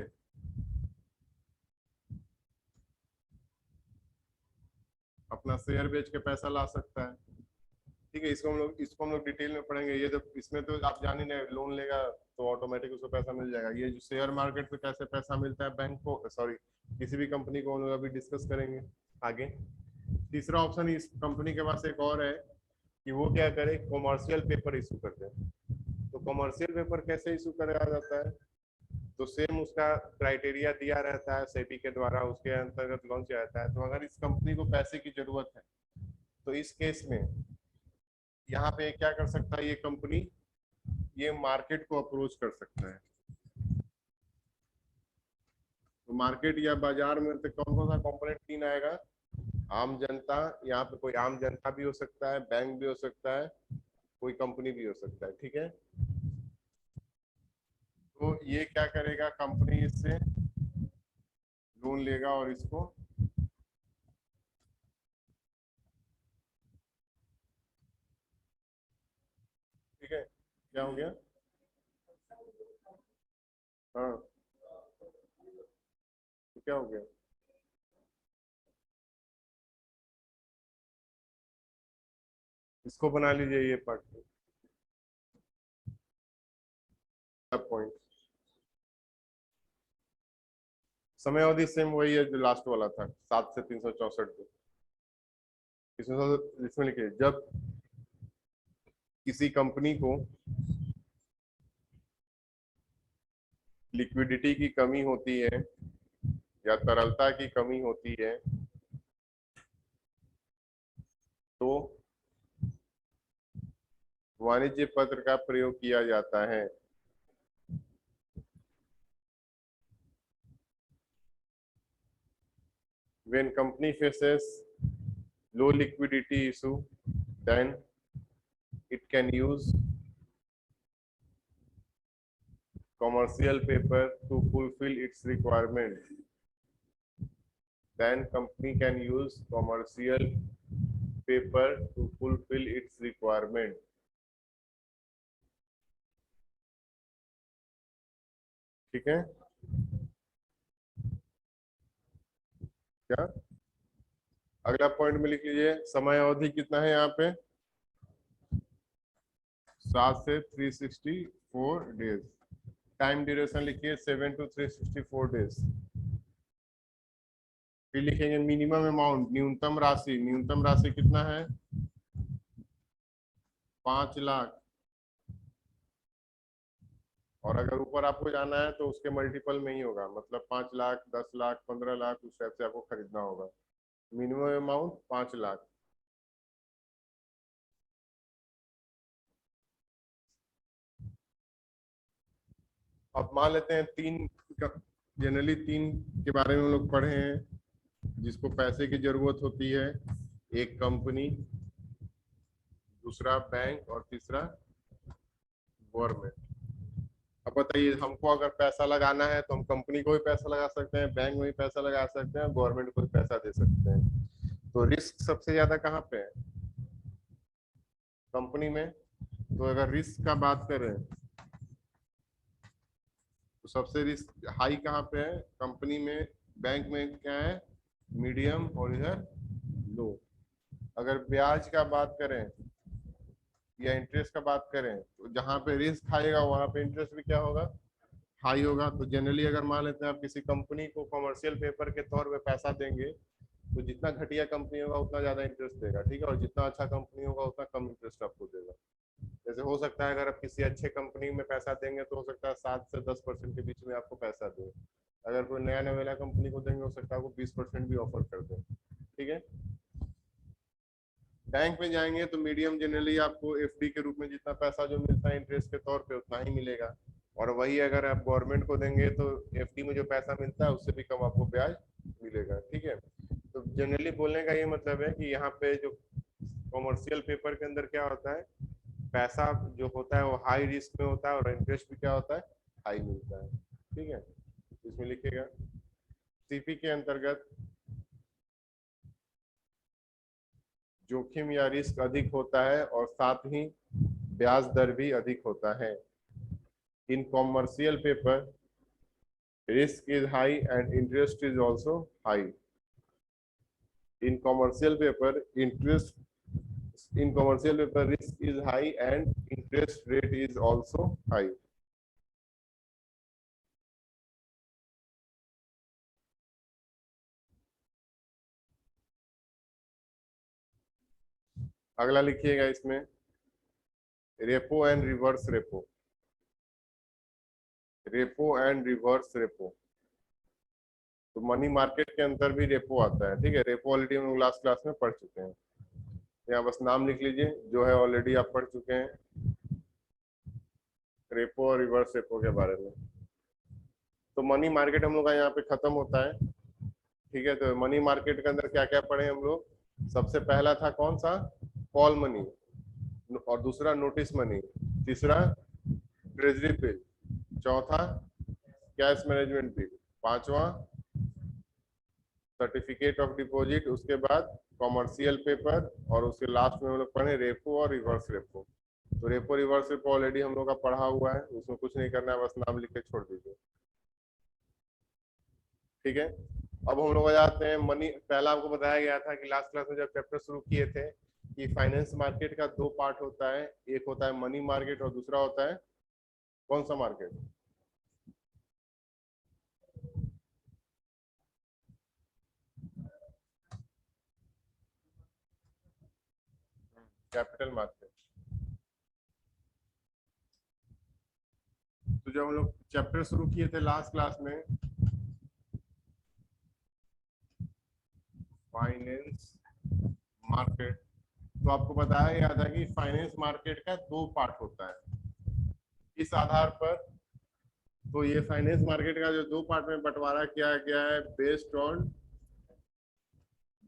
अपना शेयर बेच के पैसा ला सकता है। ठीक है, इसको हम लोग डिटेल में पढ़ेंगे। ये तो इसमें तो आप जान ही नहीं, लोन लेगा तो ऑटोमेटिक उसको पैसा मिल जाएगा। ये जो शेयर मार्केट पे कैसे पैसा मिलता है बैंक को, सॉरी किसी भी कंपनी को, हम लोग अभी डिस्कस करेंगे आगे। तीसरा ऑप्शन इस कंपनी के पास एक और है कि वो क्या करे, कॉमर्शियल पेपर इशू करते हैं। तो कॉमर्शियल पेपर कैसे इशू कराया जाता है, तो सेम उसका क्राइटेरिया दिया रहता है सेबी के द्वारा, उसके अंतर्गत लॉन्च किया जाता है। तो अगर इस कंपनी को पैसे की जरूरत है तो इस केस में यहाँ पे क्या कर सकता है ये कंपनी, ये मार्केट को अप्रोच कर सकता है। तो मार्केट या बाजार में तो कौन कौन सा कंपोनेंट तीन आएगा, आम जनता, यहाँ पे कोई आम जनता भी हो सकता है, बैंक भी हो सकता है, कोई कंपनी भी हो सकता है। ठीक है, तो ये क्या करेगा, कंपनी इससे लोन लेगा और इसको ठीक है, क्या हो गया, हाँ तो क्या हो गया, इसको बना लीजिए ये पार्ट पॉइंट। समय अवधि सेम वही है जो लास्ट वाला था, 7 से 364 दिन। इसमें लिखिए, जब किसी कंपनी को लिक्विडिटी की कमी होती है या तरलता की कमी होती है तो वाणिज्य पत्र का प्रयोग किया जाता है। When company faces low liquidity issue, then it can use commercial paper to fulfill its requirement. Then company can use commercial paper to fulfill its requirement. ठीक है, क्या अगला पॉइंट में लिख लीजिए, समय अवधि कितना है यहाँ पे, 7 से 364 डेज। टाइम ड्यूरेशन लिखिए 7 to 364 डेज। फिर लिखेंगे मिनिमम अमाउंट, न्यूनतम राशि, न्यूनतम राशि कितना है, 5 लाख। और अगर ऊपर आपको जाना है तो उसके मल्टीपल में ही होगा, मतलब 5 लाख, 10 लाख, 15 लाख, उस टाइप से आपको खरीदना होगा। Minimum amount 5 lakh. अब मान लेते हैं तीन, जनरली तीन के बारे में हम लोग पढ़े हैं जिसको पैसे की जरूरत होती है, एक कंपनी, दूसरा बैंक और तीसरा गवर्नमेंट। अब बताइए, हमको अगर पैसा लगाना है तो हम कंपनी को भी पैसा लगा सकते हैं, बैंक में भी पैसा लगा सकते हैं, गवर्नमेंट को भी पैसा दे सकते हैं। तो रिस्क सबसे ज्यादा कहाँ पे है, कंपनी में। तो अगर रिस्क का बात करें तो सबसे रिस्क हाई कहाँ पे है, कंपनी में। बैंक में क्या है, मीडियम, और इधर लो। अगर ब्याज का बात करें या इंटरेस्ट का बात करें तो जहाँ पे रिस्क आएगा वहां पे इंटरेस्ट भी क्या होगा, हाई होगा। तो जनरली अगर मान लेते हैं आप किसी कंपनी को कमर्शियल पेपर के तौर पे पैसा देंगे तो जितना घटिया कंपनी होगा उतना ज्यादा इंटरेस्ट देगा, ठीक है, और जितना अच्छा कंपनी होगा उतना कम इंटरेस्ट आपको देगा। जैसे हो सकता है अगर आप किसी अच्छे कंपनी में पैसा देंगे तो हो सकता है 7 से 10% के बीच में आपको पैसा दे। अगर कोई नया नवेला कंपनी को देंगे हो सकता है आपको 20% भी ऑफर कर दे। ठीक है, बैंक में जाएंगे तो मीडियम जनरली आपको एफडी के रूप में जितना पैसा जो मिलता है इंटरेस्ट के तौर पे उतना ही मिलेगा। और वही अगर आप गवर्नमेंट को देंगे तो एफडी में जो पैसा मिलता है उससे भी कम आपको ब्याज मिलेगा। ठीक है, तो जनरली बोलने का ये मतलब है कि यहाँ पे जो कॉमर्शियल पेपर के अंदर क्या होता है, पैसा जो होता है वो हाई रिस्क में होता है और इंटरेस्ट भी क्या होता है, हाई मिलता है। ठीक है, इसमें लिखिएगा सीपी के अंतर्गत जोखिम या रिस्क अधिक होता है और साथ ही ब्याज दर भी अधिक होता है। इन commercial paper risk is high and interest is also high. In commercial paper, risk is high and interest rate is also high. अगला लिखिएगा इसमें repo and reverse repo. Repo and reverse repo, तो मनी मार्केट के अंदर भी repo आता है। ठीक है, रेपो ऑलरेडी हम लास्ट क्लास में पढ़ चुके हैं। यहाँ बस नाम लिख लीजिए जो है ऑलरेडी आप पढ़ चुके हैं रेपो और रिवर्स रेपो के बारे में। तो मनी मार्केट हम लोग का यहाँ पे खत्म होता है। ठीक है, तो मनी मार्केट के अंदर क्या क्या पढ़े हम लोग? सबसे पहला था कौन सा? कॉल मनी, और दूसरा नोटिस मनी, तीसरा ट्रेजरी बिल, चौथा कैश मैनेजमेंट बिल, पांचवा सर्टिफिकेट ऑफ डिपॉजिट, उसके बाद कॉमर्शियल पेपर, और उसके लास्ट में हम लोग पढ़े रेपो और रिवर्स रेपो। तो रेपो रिवर्स रेपो ऑलरेडी हम लोग का पढ़ा हुआ है, उसमें कुछ नहीं करना है, बस नाम लिख के छोड़ दीजिए। ठीक है, अब हम लोग आ जाते हैं मनी। पहला आपको बताया गया था कि लास्ट क्लास में जब चैप्टर शुरू किए थे कि फाइनेंस मार्केट का दो पार्ट होता है, एक होता है मनी मार्केट और दूसरा होता है कौन सा मार्केट? Capital market. तो जब हम लोग चैप्टर शुरू किए थे लास्ट क्लास में फाइनेंस मार्केट, तो आपको बताया गया था कि फाइनेंस मार्केट का दो पार्ट होता है। इस आधार पर तो ये फाइनेंस मार्केट का जो दो पार्ट में बंटवारा किया गया है बेस्ड ऑन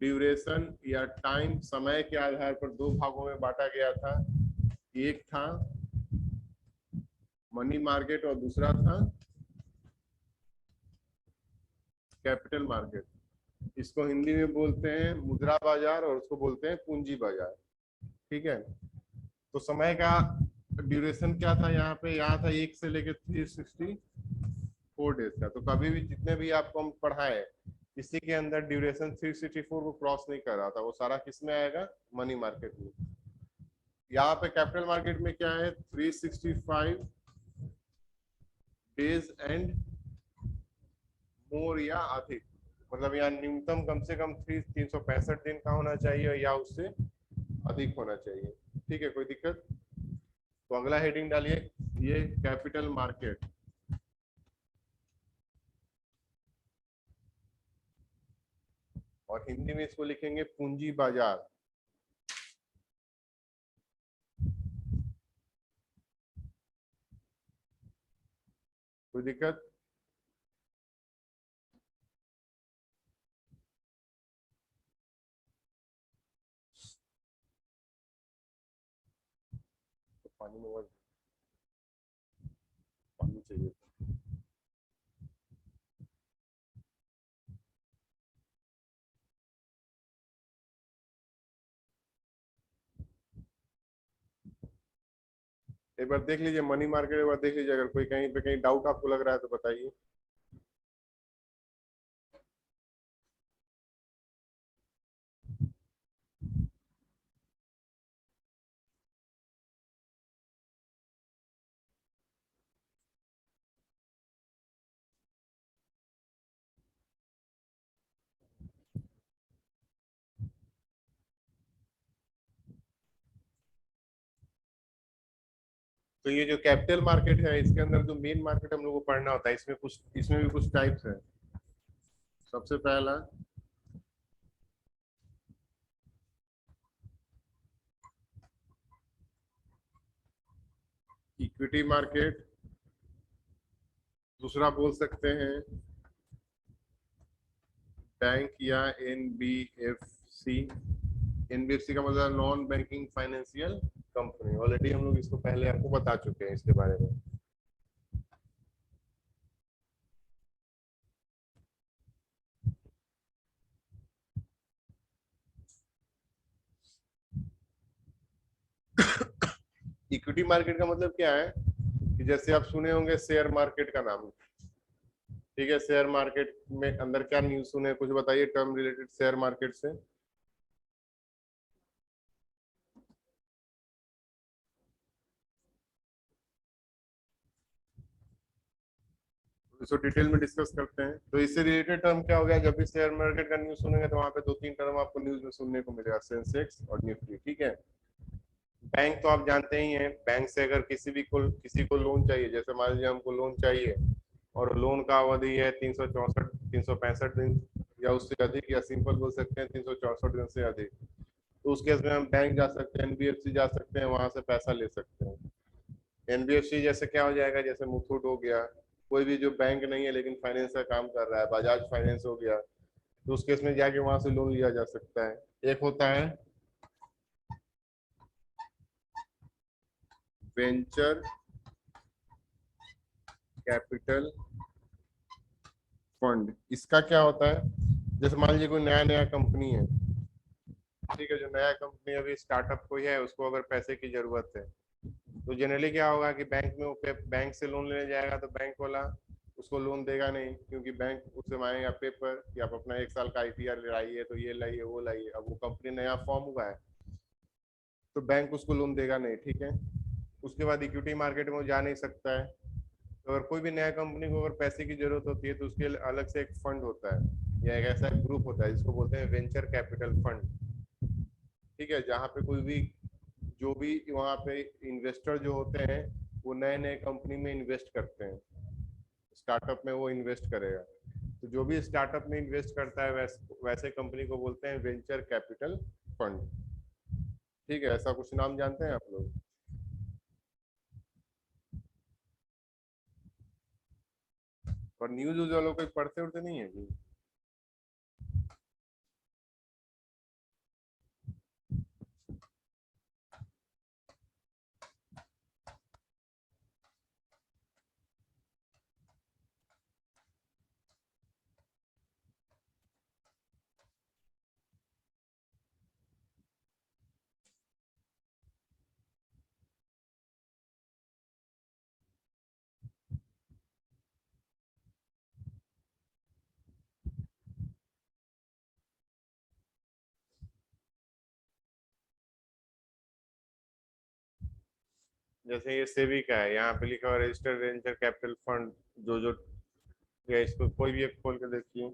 ड्यूरेशन या टाइम, समय के आधार पर दो भागों में बांटा गया था। एक था मनी मार्केट और दूसरा था कैपिटल मार्केट। इसको हिंदी में बोलते हैं मुद्रा बाजार और उसको बोलते हैं पूंजी बाजार। ठीक है, तो समय का ड्यूरेशन क्या था यहाँ पे? यहाँ था 1 से लेकर 364 डेज का। तो कभी भी जितने भी आपको हम पढ़ाए किसी के अंदर ड्यूरेशन 364 को क्रॉस नहीं कर रहा था, वो सारा किस में आएगा? मनी मार्केट में। यहाँ पे कैपिटल मार्केट में क्या है? 365 डेज एंड मोर या अधिक, मतलब यहाँ न्यूनतम कम से कम 365 दिन का होना चाहिए या उससे अधिक होना चाहिए। ठीक है, कोई दिक्कत? तो अगला हेडिंग डालिए, ये कैपिटल मार्केट, और हिंदी में इसको लिखेंगे पूंजी बाजार। कोई दिक्कत? तो पानी में पानी चाहिए। एक बार देख लीजिए मनी मार्केट, एक बार देख लीजिए, अगर कोई कहीं पे कहीं डाउट आपको लग रहा है तो बताइए। तो ये जो कैपिटल मार्केट है इसके अंदर जो मेन मार्केट हम लोग को पढ़ना होता है, इसमें भी कुछ टाइप्स है। सबसे पहला इक्विटी मार्केट, दूसरा बोल सकते हैं बैंक या एनबीएफसी। एनबीएफसी का मतलब non banking financial company. Already हम लोग इसको पहले आपको बता चुके हैं इसके बारे में। इक्विटी मार्केट का मतलब क्या है कि जैसे आप सुने होंगे शेयर मार्केट का नाम, ठीक है, शेयर मार्केट में अंदर क्या न्यूज सुने, कुछ बताइए टर्म रिलेटेड शेयर मार्केट से। इसको डिटेल में डिस्कस करते हैं। तो इससे रिलेटेड टर्म क्या हो गया, जब भी शेयर मार्केट का न्यूज सुनेंगे तो वहां पे दो तीन टर्म आपको न्यूज में सुनने को मिलेगा, सेंसेक्स और निफ्टी, ठीक है। बैंक तो आप जानते ही हैं, बैंक से अगर किसी को लोन चाहिए, जैसे मान लीजिए हमको लोन चाहिए और लोन का अवधि है 364 365 दिन या उससे अधिक, या सिंपल बोल सकते हैं 364 दिन से अधिक, तो उस केस में हम बैंक जा सकते हैं, एनबीएफसी जा सकते हैं, वहां से पैसा ले सकते हैं। एनबीएफसी जैसे क्या हो जाएगा, जैसे मुथूट हो गया, कोई भी जो बैंक नहीं है लेकिन फाइनेंस का काम कर रहा है, बजाज फाइनेंस हो गया, तो उस केस में जाके वहां से लोन लिया जा सकता है। एक होता है वेंचर कैपिटल फंड। इसका क्या होता है, जैसे मान लीजिए कोई नया नया कंपनी है, ठीक है, जो नया कंपनी अभी स्टार्टअप कोई है, उसको अगर पैसे की जरूरत है, तो जनरली क्या होगा कि बैंक में वो बैंक से लोन लेने जाएगा तो बैंक वाला उसको लोन देगा नहीं, क्योंकि बैंक उससे मांगेगा पेपर कि आप अपना 1 साल का आईटीआर लाइए, तो ये लाइए वो लाइए। अब वो कंपनी नया फॉर्म हुआ है तो बैंक उसको लोन देगा नहीं, ठीक है। उसके बाद इक्विटी मार्केट में वो जा नहीं सकता है। तो अगर कोई भी नया कंपनी को अगर पैसे की जरूरत होती है तो उसके लिए अलग से एक फंड होता है या एक ऐसा ग्रुप होता है जिसको बोलते हैं वेंचर कैपिटल फंड, ठीक है, जहाँ पे कोई भी जो भी वहाँ पे इन्वेस्टर जो होते हैं वो नए नए कंपनी में इन्वेस्ट करते हैं, स्टार्टअप में वो इन्वेस्ट करेगा। तो जो भी स्टार्टअप में इन्वेस्ट करता है वैसे कंपनी को बोलते हैं वेंचर कैपिटल फंड, ठीक है। ऐसा कुछ नाम जानते हैं आप लोग? और न्यूज वालों को पढ़ते उड़ते नहीं है जी? जैसे ये सेबी का है, यहाँ पे लिखा हुआ रजिस्टर्ड वेंचर कैपिटल फंड, जो या इसको कोई भी एक खोल के देखिए।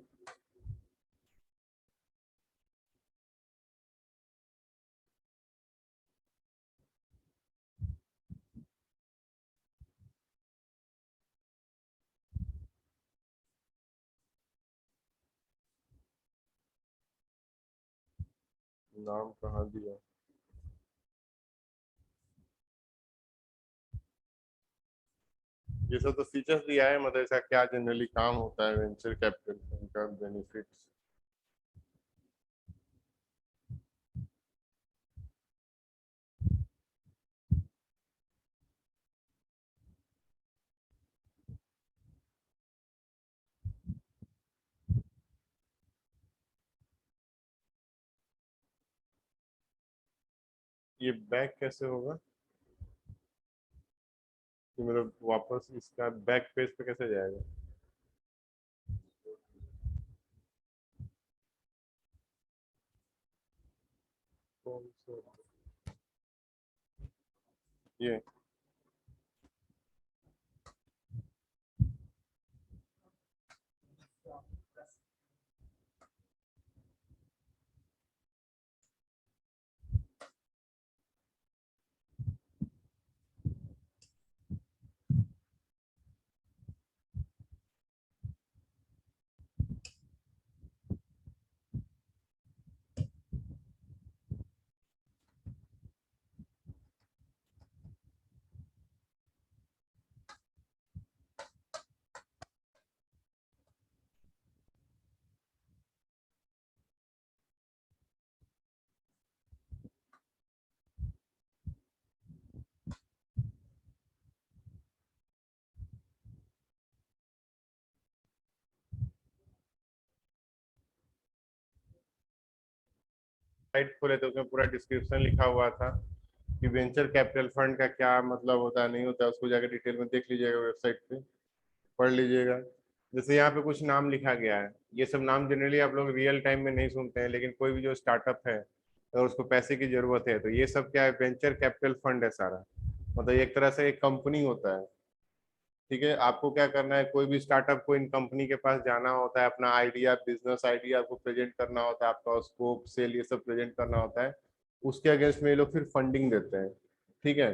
नाम कहाँ दिया? ये सब तो फीचर्स दिया है, मतलब ऐसा क्या जनरली काम होता है वेंचर कैपिटल फंड का, बेनिफिट्स। ये बैक कैसे होगा, कि मतलब वापस इसका बैक पेज पे कैसे जाएगा? कौन सा? ये साइट खोले तो उसमें पूरा डिस्क्रिप्शन लिखा हुआ था, कि वेंचर कैपिटल फंड का क्या मतलब होता है नहीं होता है, उसको जाकर डिटेल में देख लीजिएगा, वेबसाइट पे पढ़ लीजिएगा। जैसे यहाँ पे कुछ नाम लिखा गया है, ये सब नाम जनरली आप लोग रियल टाइम में नहीं सुनते हैं, लेकिन कोई भी जो स्टार्टअप है अगर उसको पैसे की जरूरत है तो ये सब क्या है, वेंचर कैपिटल फंड है सारा। मतलब एक तरह से एक कंपनी होता है। ठीक है, आपको क्या करना है, कोई भी स्टार्टअप को इन कंपनी के पास जाना होता है, अपना आइडिया, बिजनेस आइडिया आपको प्रेजेंट करना होता है, आपका स्कोप सेल ये सब प्रेजेंट करना होता है, उसके अगेंस्ट में ये लोग फिर फंडिंग देते हैं। ठीक है,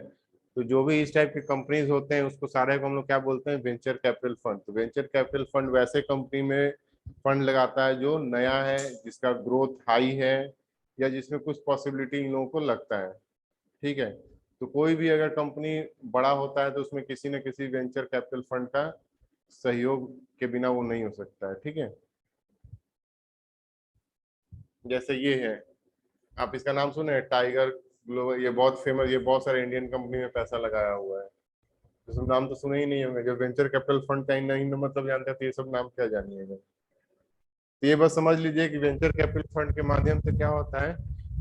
तो जो भी इस टाइप के कंपनीज होते हैं उसको सारे को हम लोग क्या बोलते हैं, वेंचर कैपिटल फंड। तो वेंचर कैपिटल फंड वैसे कंपनी में फंड लगाता है जो नया है, जिसका ग्रोथ हाई है, या जिसमें कुछ पॉसिबिलिटी इन लोगों को लगता है। ठीक है, तो कोई भी अगर कंपनी बड़ा होता है तो उसमें किसी न किसी वेंचर कैपिटल फंड का सहयोग के बिना वो नहीं हो सकता है। ठीक है, जैसे ये है, आप इसका नाम सुने हैं, टाइगर ग्लोबल, ये बहुत फेमस, ये बहुत सारे इंडियन कंपनी में पैसा लगाया हुआ है। ये सब नाम तो सुने ही नहीं होंगे, जो वेंचर कैपिटल फंड का नहीं मतलब जानते हैं तो ये सब नाम क्या जानिएगा। तो ये बस समझ लीजिए कि वेंचर कैपिटल फंड के माध्यम से क्या होता है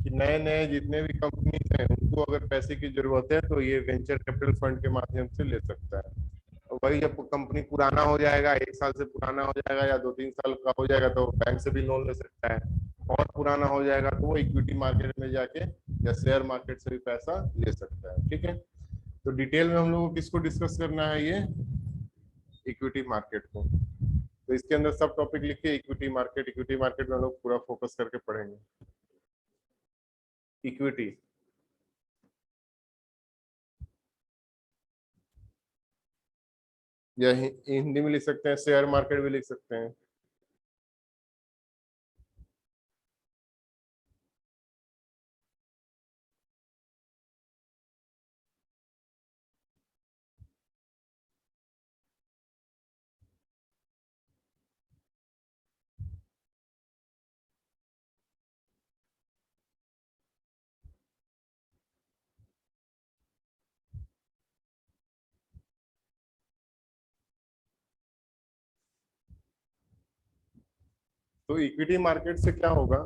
कि नए नए जितने भी कंपनीज हैं उनको अगर पैसे की जरूरत है तो ये वेंचर कैपिटल फंड के माध्यम से ले सकता है। और वही जब कंपनी पुराना हो जाएगा, 1 साल से पुराना हो जाएगा या 2-3 साल का हो जाएगा तो बैंक से भी लोन ले सकता है। और पुराना हो जाएगा तो वो इक्विटी मार्केट में जाके या शेयर मार्केट से भी पैसा ले सकता है। ठीक है, तो डिटेल में हम लोग को किसको डिस्कस करना है, ये इक्विटी मार्केट को। तो इसके अंदर सब टॉपिक लिखिए, इक्विटी मार्केट। इक्विटी मार्केट में हम लोग पूरा फोकस करके पढ़ेंगे इक्विटी। या हिंदी में लिख सकते हैं, शेयर मार्केट भी लिख सकते हैं। तो इक्विटी मार्केट से क्या होगा,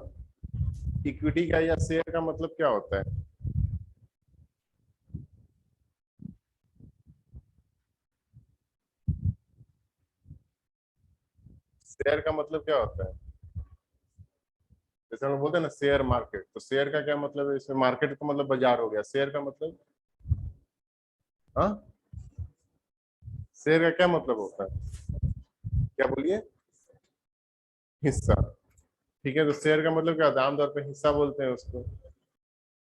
इक्विटी का या शेयर का मतलब क्या होता है? शेयर का मतलब क्या होता है? जैसे हम बोलते हैं ना शेयर मार्केट, तो शेयर का क्या मतलब है इसमें? मार्केट का मतलब बाजार हो गया, शेयर का मतलब? हाँ, शेयर का क्या मतलब होता है? क्या बोलिए? हिस्सा। ठीक है, तो शेयर का मतलब क्या होता है? आमतौर पे हिस्सा बोलते हैं उसको,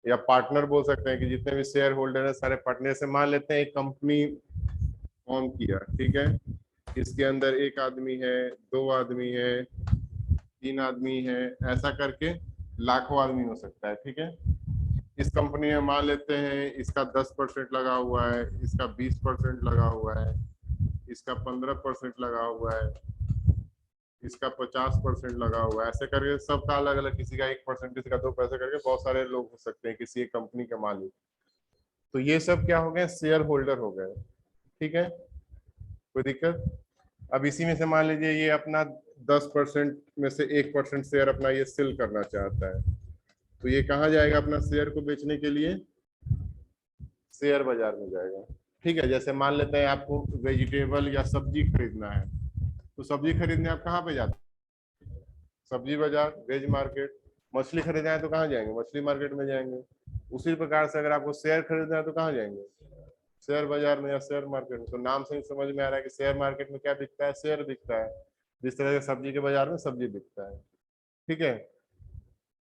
या पार्टनर बोल सकते हैं कि जितने भी शेयर होल्डर है सारे पार्टनर से। मान लेते हैं एक कंपनी फॉर्म किया, ठीक है, इसके अंदर एक आदमी है, 2 आदमी है, 3 आदमी है, ऐसा करके लाखों आदमी हो सकता है। ठीक है, इस कंपनी में मान लेते हैं इसका 10% लगा हुआ है, इसका 20% लगा हुआ है, इसका 15% लगा हुआ है, इसका 50% लगा हुआ है, ऐसे करके सबका अलग अलग, किसी का 1%, किसी का 2%, करके बहुत सारे लोग हो सकते हैं किसी एक कंपनी के मालिक। तो ये सब क्या हो गए, शेयर होल्डर हो गए। ठीक है, कोई दिक्कत? अब इसी में से मान लीजिए ये अपना 10% में से 1% शेयर अपना ये सेल करना चाहता है, तो ये कहाँ जाएगा अपना शेयर को बेचने के लिए? शेयर बाजार में जाएगा। ठीक है, जैसे मान लेते हैं आपको वेजिटेबल या सब्जी खरीदना है, तो सब्जी खरीदने आप कहाँ पे जाते हैं? सब्जी बाजार, वेज मार्केट। मछली खरीदना है तो कहाँ जाएंगे? मछली मार्केट में जाएंगे। उसी प्रकार से अगर आपको शेयर खरीदना है तो कहाँ जाएंगे? शेयर बाजार में या शेयर मार्केट में। तो नाम से ही समझ में आ रहा है कि शेयर मार्केट में क्या बिकता है, शेयर बिकता है, जिस तरह से सब्जी के बाजार में सब्जी बिकता है। ठीक है,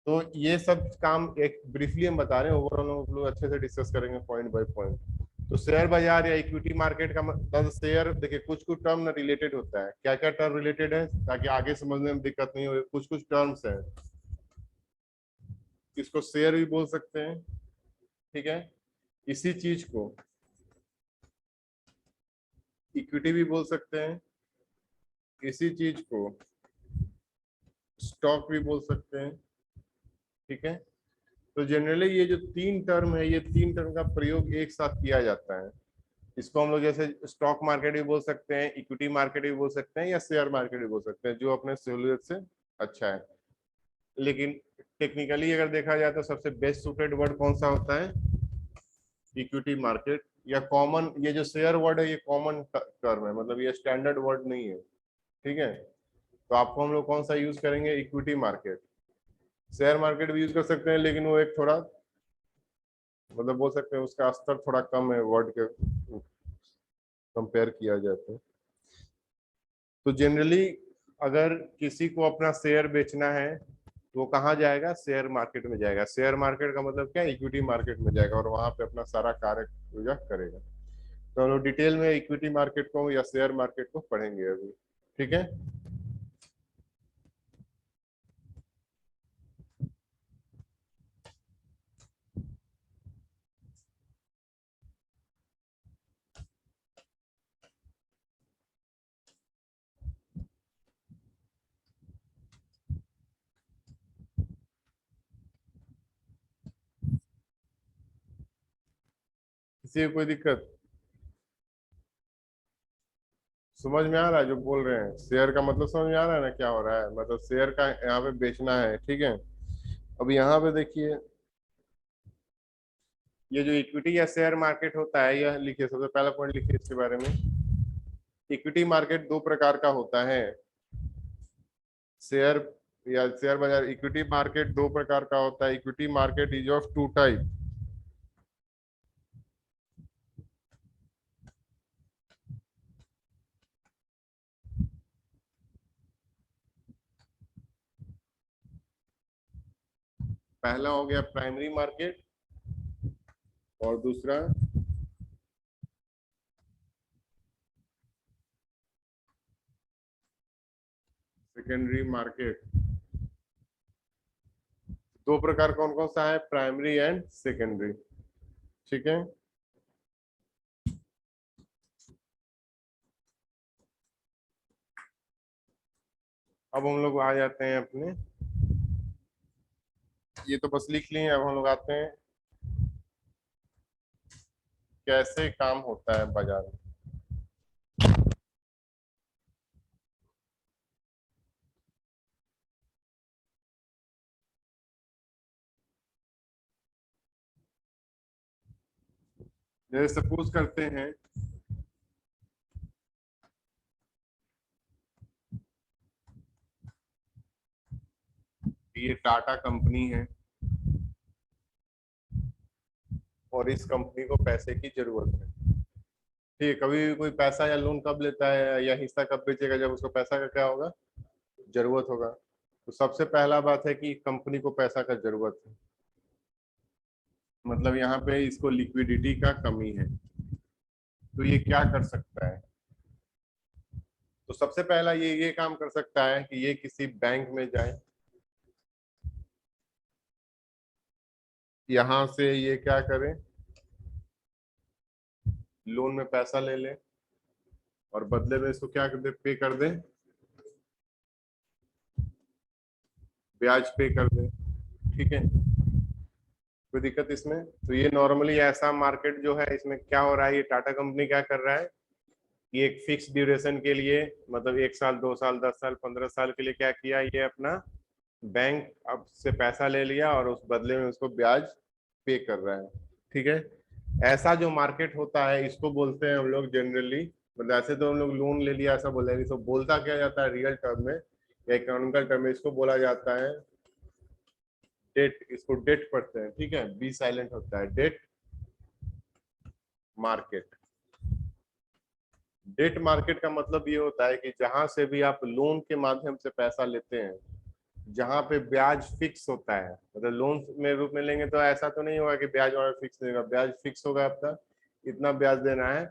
तो ये सब काम एक ब्रीफली हम बता रहे हैं, ओवरऑल हम लोग अच्छे से डिस्कस करेंगे पॉइंट बाय पॉइंट। तो शेयर बाजार या इक्विटी मार्केट का मतलब, शेयर देखिए कुछ कुछ टर्म रिलेटेड होता है। क्या क्या टर्म रिलेटेड है, ताकि आगे समझने में दिक्कत नहीं हो? कुछ कुछ टर्म्स है, इसको शेयर भी बोल सकते हैं। ठीक है, इसी चीज को इक्विटी भी बोल सकते हैं, इसी चीज को स्टॉक भी बोल सकते हैं। ठीक है, तो जनरली ये जो 3 टर्म है, ये 3 टर्म का प्रयोग एक साथ किया जाता है। इसको हम लोग जैसे स्टॉक मार्केट भी बोल सकते हैं, इक्विटी मार्केट भी बोल सकते हैं, या शेयर मार्केट भी बोल सकते हैं, जो अपने सहूलियत से अच्छा है। लेकिन टेक्निकली अगर देखा जाए तो सबसे बेस्ट सुटेड वर्ड कौन सा होता है? इक्विटी मार्केट या कॉमन, ये जो शेयर वर्ड है ये कॉमन टर्म है, मतलब ये स्टैंडर्ड वर्ड नहीं है, ठीक है। तो आपको हम लोग कौन सा यूज करेंगे, इक्विटी मार्केट। शेयर मार्केट भी यूज कर सकते हैं, लेकिन वो एक थोड़ा मतलब बोल सकते हैं उसका स्तर थोड़ा कम है वर्ड के कंपेयर किया जाए तो जनरली अगर किसी को अपना शेयर बेचना है तो वो कहाँ जाएगा, शेयर मार्केट में जाएगा। शेयर मार्केट का मतलब क्या है, इक्विटी मार्केट में जाएगा और वहां पे अपना सारा कार्य करेगा। तो हम लोग डिटेल में इक्विटी मार्केट को या शेयर मार्केट को पढ़ेंगे अभी, ठीक है। किसी को कोई दिक्कत समझ में आ रहा है जो बोल रहे हैं, शेयर का मतलब समझ में आ रहा है ना क्या हो रहा है, मतलब शेयर का यहाँ पे बेचना है, ठीक है। अब यहाँ पे देखिए, ये जो इक्विटी या शेयर मार्केट होता है, यह लिखिए, सबसे पहला पॉइंट लिखिए इसके बारे में। इक्विटी मार्केट दो प्रकार का होता है, शेयर या शेयर बाजार। इक्विटी मार्केट दो प्रकार का होता है, equity market is of two type. पहला हो गया प्राइमरी मार्केट और दूसरा सेकेंडरी मार्केट। दो प्रकार कौन कौन सा है, प्राइमरी एंड सेकेंडरी, ठीक है। अब हम लोग आ जाते हैं अपने, ये तो बस लिख लिए, अब हम लोग आते हैं कैसे काम होता है बाजार में। जैसे सपोज करते हैं कि ये टाटा कंपनी है और इस कंपनी को पैसे की जरूरत है, ठीक है। कभी भी कोई पैसा या लोन कब लेता है या हिस्सा कब बेचेगा, जब उसको पैसा का क्या होगा, जरूरत होगा। तो सबसे पहला बात है कि कंपनी को पैसा का जरूरत है, मतलब यहाँ पे इसको लिक्विडिटी का कमी है। तो ये क्या कर सकता है, तो सबसे पहला ये काम कर सकता है कि ये किसी बैंक में जाए, यहाँ से ये क्या करे, लोन में पैसा ले ले और बदले में इसको क्या कर दे, पे कर दे, ब्याज पे कर दे, ठीक है। कोई दिक्कत इसमें, तो ये नॉर्मली ऐसा मार्केट जो है, इसमें क्या हो रहा है, ये टाटा कंपनी क्या कर रहा है कि एक फिक्स ड्यूरेशन के लिए, मतलब 1 साल 2 साल 10 साल 15 साल के लिए क्या किया, ये अपना बैंक अब से पैसा ले लिया और उस बदले में उसको ब्याज पे कर रहा है, ठीक है। ऐसा जो मार्केट होता है इसको बोलते हैं हम लोग जनरली, मतलब ऐसे तो हम लोग लोन ले लिया ऐसा बोल रहे हैं, इसको बोलता क्या जाता है रियल टर्म में या इकोनॉमिकल टर्म में, इसको बोला जाता है डेट। इसको डेट पढ़ते हैं, ठीक है, बी साइलेंट होता है, डेट मार्केट। डेट मार्केट का मतलब ये होता है कि जहां से भी आप लोन के माध्यम से पैसा लेते हैं, जहां पे ब्याज फिक्स होता है, मतलब लोन में रूप में लेंगे तो ऐसा तो नहीं होगा कि ब्याज और फिक्स देगा, ब्याज फिक्स होगा आपका, इतना ब्याज देना है।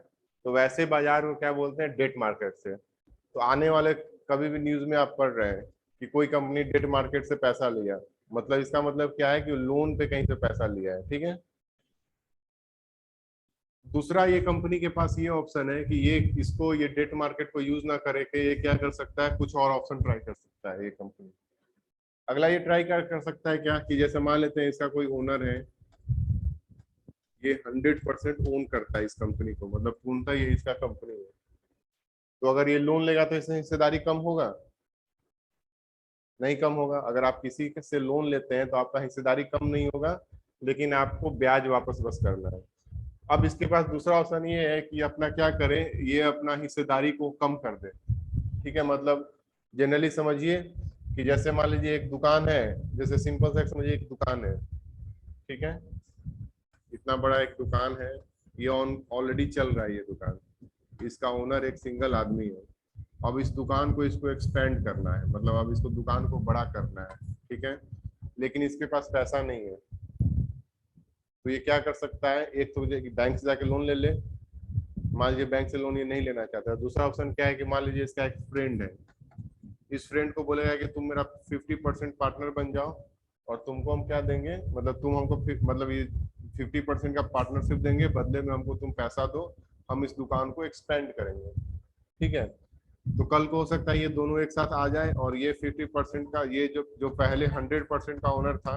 तो वैसे बाजार को क्या बोलते हैं, डेट मार्केट से। तो आने वाले कभी भी न्यूज में आप पढ़ रहे हैं कि कोई कंपनी डेट मार्केट से पैसा लिया, मतलब इसका मतलब क्या है कि लोन पे कहीं से पैसा लिया है, ठीक है। दूसरा, ये कंपनी के पास ये ऑप्शन है कि ये इसको ये डेट मार्केट को यूज ना करे के ये क्या कर सकता है, कुछ और ऑप्शन ट्राई कर सकता है ये कंपनी। अगला ये ट्राई कर सकता है क्या, कि जैसे मान लेते हैं इसका कोई ओनर है, ये 100% ओन करता है इस कंपनी को, मतलब पूर्णतः ये इसका कंपनी है। तो अगर ये लोन लेगा तो इसमें हिस्सेदारी कम होगा, नहीं कम होगा। अगर आप किसी से लोन लेते हैं तो आपका हिस्सेदारी कम नहीं होगा, लेकिन आपको ब्याज वापस बस करना है। अब इसके पास दूसरा ऑप्शन ये है कि अपना क्या करे, ये अपना हिस्सेदारी को कम कर दे। ठीक है, मतलब जनरली समझिए कि जैसे मान लीजिए एक दुकान है, जैसे सिंपल सा समझिए एक दुकान है। ठीक है, इतना बड़ा एक दुकान है, ये ऑलरेडी चल रहा है ये दुकान, इसका ओनर एक सिंगल आदमी है। अब इस दुकान को इसको एक्सपेंड करना है, मतलब अब इसको दुकान को बड़ा करना है। ठीक है, लेकिन इसके पास पैसा नहीं है, तो ये क्या कर सकता है, एक तो बैंक से जाके लोन ले ले। मान लीजिए बैंक से लोन ये नहीं लेना चाहता है, दूसरा ऑप्शन क्या है कि मान लीजिए इसका एक फ्रेंड है, इस फ्रेंड को बोलेगा कि तुम मेरा 50% पार्टनर बन जाओ और तुमको हम क्या देंगे, मतलब तुम हमको मतलब ये 50% का पार्टनरशिप देंगे, बदले में हमको तुम पैसा दो, हम इस दुकान को एक्सपेंड करेंगे। ठीक है, तो कल को हो सकता है ये दोनों एक साथ आ जाए और ये 50% का, ये जो जो पहले 100% का ओनर था,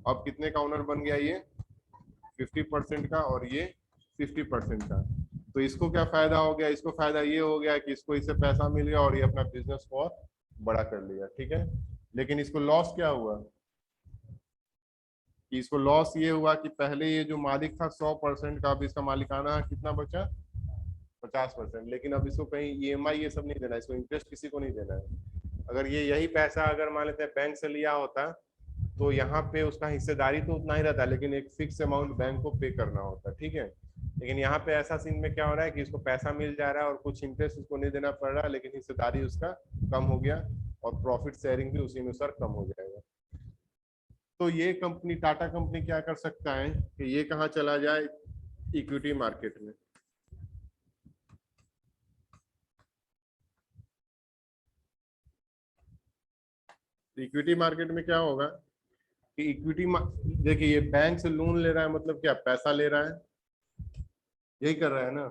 अब कितने का ओनर बन गया, ये 50% का और ये 50% का। तो इसको क्या फायदा हो गया, इसको फायदा ये हो गया कि इसको इससे पैसा मिल गया और ये अपना बिजनेस को और बड़ा कर लिया। ठीक है, लेकिन इसको लॉस क्या हुआ कि इसको लॉस ये हुआ कि पहले ये जो मालिक था 100% का, अब इसका मालिकाना कितना बचा, 50%। लेकिन अब इसको कहीं ईएमआई ये सब नहीं देना है, इसको इंटरेस्ट किसी को नहीं देना है। अगर ये यही पैसा अगर मान लेते हैं बैंक से लिया होता, तो यहाँ पे उसका हिस्सेदारी तो उतना ही रहता है, लेकिन एक फिक्स अमाउंट बैंक को पे करना होता है। ठीक है, लेकिन यहाँ पे ऐसा सीन में क्या हो रहा है कि इसको पैसा मिल जा रहा है और कुछ इंटरेस्ट उसको नहीं देना पड़ रहा है, लेकिन हिस्सेदारी उसका कम हो गया और प्रॉफिट शेयरिंग भी उसी अनुसार कम हो जाएगा। तो ये कंपनी टाटा कंपनी क्या कर सकता है कि ये कहाँ चला जाए, इक्विटी मार्केट में। इक्विटी मार्केट में क्या होगा कि इक्विटी, देखिए ये बैंक से लोन ले रहा है, मतलब क्या पैसा ले रहा है, यही कर रहा है ना।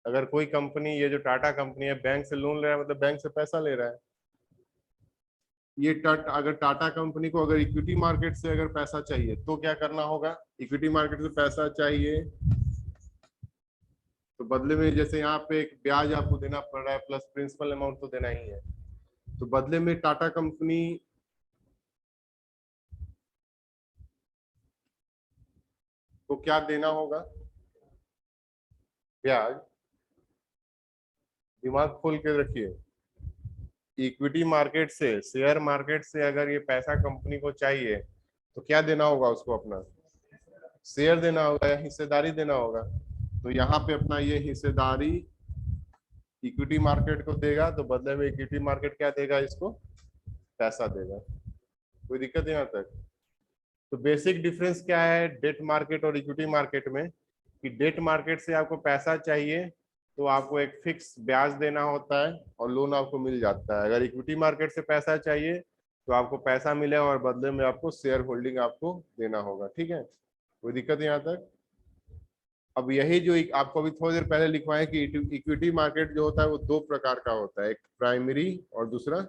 अगर कोई कंपनी, ये जो टाटा कंपनी है, बैंक से लोन ले रहा है मतलब बैंक से पैसा ले रहा है। ये अगर टाटा कंपनी को अगर इक्विटी मार्केट से अगर पैसा चाहिए तो क्या करना होगा, इक्विटी मार्केट से पैसा चाहिए तो बदले में जैसे यहाँ पे एक ब्याज आपको देना पड़ रहा है प्लस प्रिंसिपल अमाउंट तो देना ही है, तो बदले में टाटा कंपनी को क्या देना होगा, ब्याज। दिमाग खोल के रखिए, इक्विटी मार्केट से, शेयर मार्केट से अगर ये पैसा कंपनी को चाहिए तो क्या देना होगा उसको, अपना शेयर देना होगा या हिस्सेदारी देना होगा। तो यहाँ पे अपना ये हिस्सेदारी इक्विटी मार्केट को देगा, तो बदले में इक्विटी मार्केट क्या देगा, इसको पैसा देगा। कोई दिक्कत यहाँ तक। तो बेसिक डिफरेंस क्या है डेट मार्केट और इक्विटी मार्केट में, कि डेट मार्केट से आपको पैसा चाहिए तो आपको एक फिक्स ब्याज देना होता है और लोन आपको मिल जाता है। अगर इक्विटी मार्केट से पैसा चाहिए तो आपको पैसा मिले और बदले में आपको शेयर होल्डिंग आपको देना होगा। ठीक है, कोई दिक्कत यहाँ तक। अब यही जो आपको अभी थोड़ी देर पहले लिखवाए कि इक्विटी मार्केट जो होता है वो दो प्रकार का होता है, एक प्राइमरी और दूसरा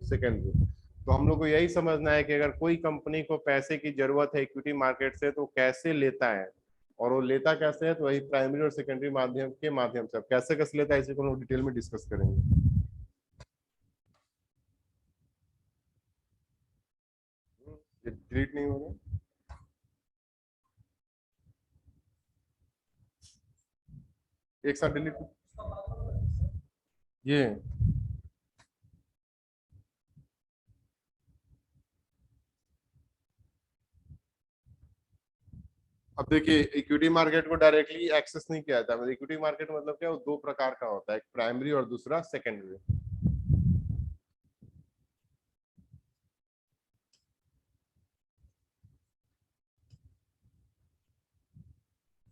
सेकेंडरी। तो हम लोग को यही समझना है कि अगर कोई कंपनी को पैसे की जरूरत है इक्विटी मार्केट से तो कैसे लेता है, और वो लेता कैसे है, तो वही प्राइमरी और सेकेंडरी माध्यम के माध्यम से। अब कैसे कैसे लेता है इसी को हम लोग डिटेल में डिस्कस करेंगे। ये डिलीट नहीं होगा, एक साथ डिलीट ये। अब देखिए इक्विटी मार्केट को डायरेक्टली एक्सेस नहीं किया जाता, मतलब इक्विटी मार्केट मतलब क्या, वो दो प्रकार का होता है, एक प्राइमरी और दूसरा सेकेंडरी।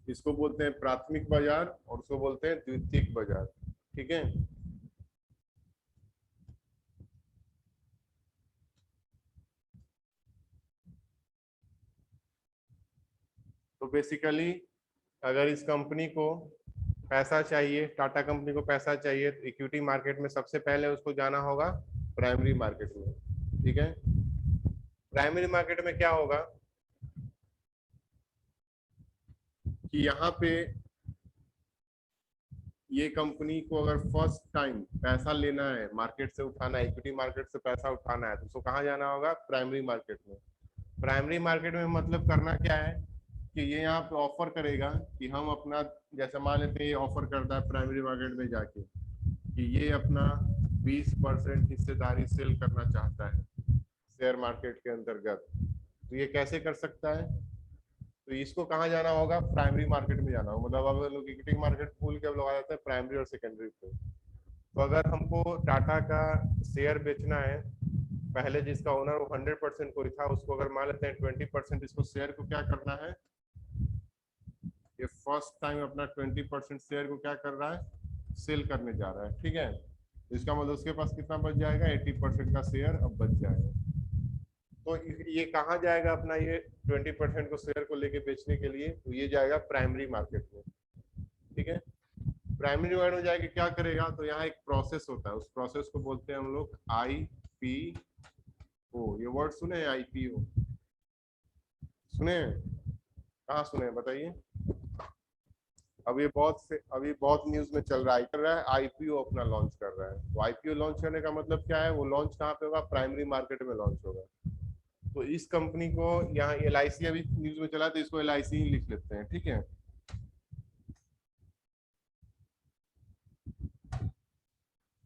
इसको बोलते हैं प्राथमिक बाजार और उसको बोलते हैं द्वितीयक बाजार। ठीक है, तो बेसिकली अगर इस कंपनी को पैसा चाहिए, टाटा कंपनी को पैसा चाहिए, तो इक्विटी मार्केट में सबसे पहले उसको जाना होगा प्राइमरी मार्केट में। ठीक है, प्राइमरी मार्केट में क्या होगा कि यहाँ पे ये कंपनी को अगर फर्स्ट टाइम पैसा लेना है, मार्केट से उठाना है, इक्विटी मार्केट से पैसा उठाना है, तो उसको कहाँ जाना होगा, प्राइमरी मार्केट में। प्राइमरी मार्केट में मतलब करना क्या है कि ये यहाँ पे ऑफर करेगा कि हम अपना, जैसे मान लेते हैं ये ऑफर करता है प्राइमरी मार्केट में जाके कि ये अपना 20% हिस्सेदारी सेल करना चाहता है शेयर मार्केट के अंतर्गत। तो ये कैसे कर सकता है? तो इसको कहाँ जाना होगा? प्राइमरी मार्केट में जाना होगा। मतलब अब लोग इक्विटी मार्केट खोल के अब लोग आ जाते हैं प्राइमरी और सेकेंडरी पे। तो अगर हमको टाटा का शेयर बेचना है, पहले जिसका ओनर वो 100% कोई था, उसको अगर मान लेते हैं 20% इसको शेयर को क्या करना है, ये फर्स्ट टाइम अपना 20% शेयर को क्या कर रहा है, सेल करने जा रहा है। ठीक है, इसका मतलब उसके पास कितना बच जाएगा, 80% का शेयर अब बच जाएगा। तो ये कहाँ जाएगा अपना ये 20% को शेयर को लेके बेचने के लिए? तो ये जाएगा प्राइमरी मार्केट में। ठीक है, प्राइमरी मार्केट में जाके क्या करेगा, तो यहाँ एक प्रोसेस होता है, उस प्रोसेस को बोलते हैं हम लोग IPO। ये वर्ड सुने हैं IPO? सुने हैं? कहाँ सुने हैं बताइए? अभी बहुत न्यूज में चल रहा है IPO अपना लॉन्च कर रहा है। तो IPO लॉन्च करने का मतलब क्या है? वो लॉन्च कहाँ पे होगा? प्राइमरी मार्केट में लॉन्च होगा। तो इस कंपनी को यहाँ LIC अभी न्यूज में चला, तो इसको LIC ही लिख लेते हैं। ठीक है,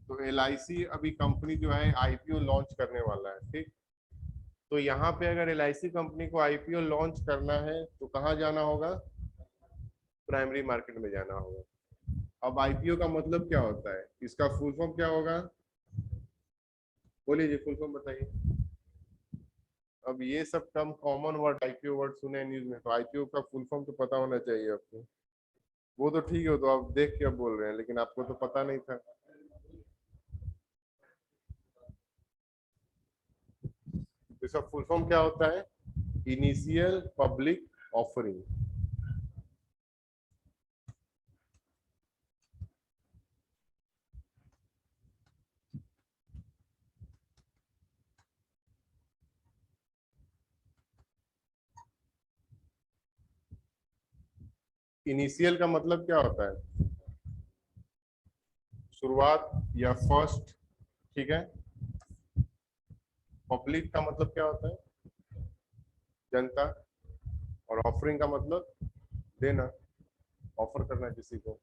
तो LIC अभी कंपनी जो है IPO लॉन्च करने वाला है। ठीक, तो यहाँ पे अगर LIC कंपनी को IPO लॉन्च करना है तो कहाँ जाना होगा? प्राइमरी मार्केट में जाना होगा। अब IPO का मतलब क्या होता है, इसका फुल फॉर्म क्या होगा? बोलिए जी, फुल फॉर्म बताइए। अब ये सब कम कॉमन वर्ड, IPO वर्ड सुने न्यूज में, तो IPO का फुल फॉर्म तो पता होना चाहिए आपको। वो तो ठीक है, तो आप देख के अब बोल रहे हैं, लेकिन आपको तो पता नहीं था। इसका फुल फॉर्म क्या होता है? Initial public offering. इनिशियल का मतलब क्या होता है? शुरुआत या फर्स्ट। ठीक है, पब्लिक का मतलब क्या होता है? जनता। और ऑफरिंग का मतलब देना, ऑफर करना किसी को।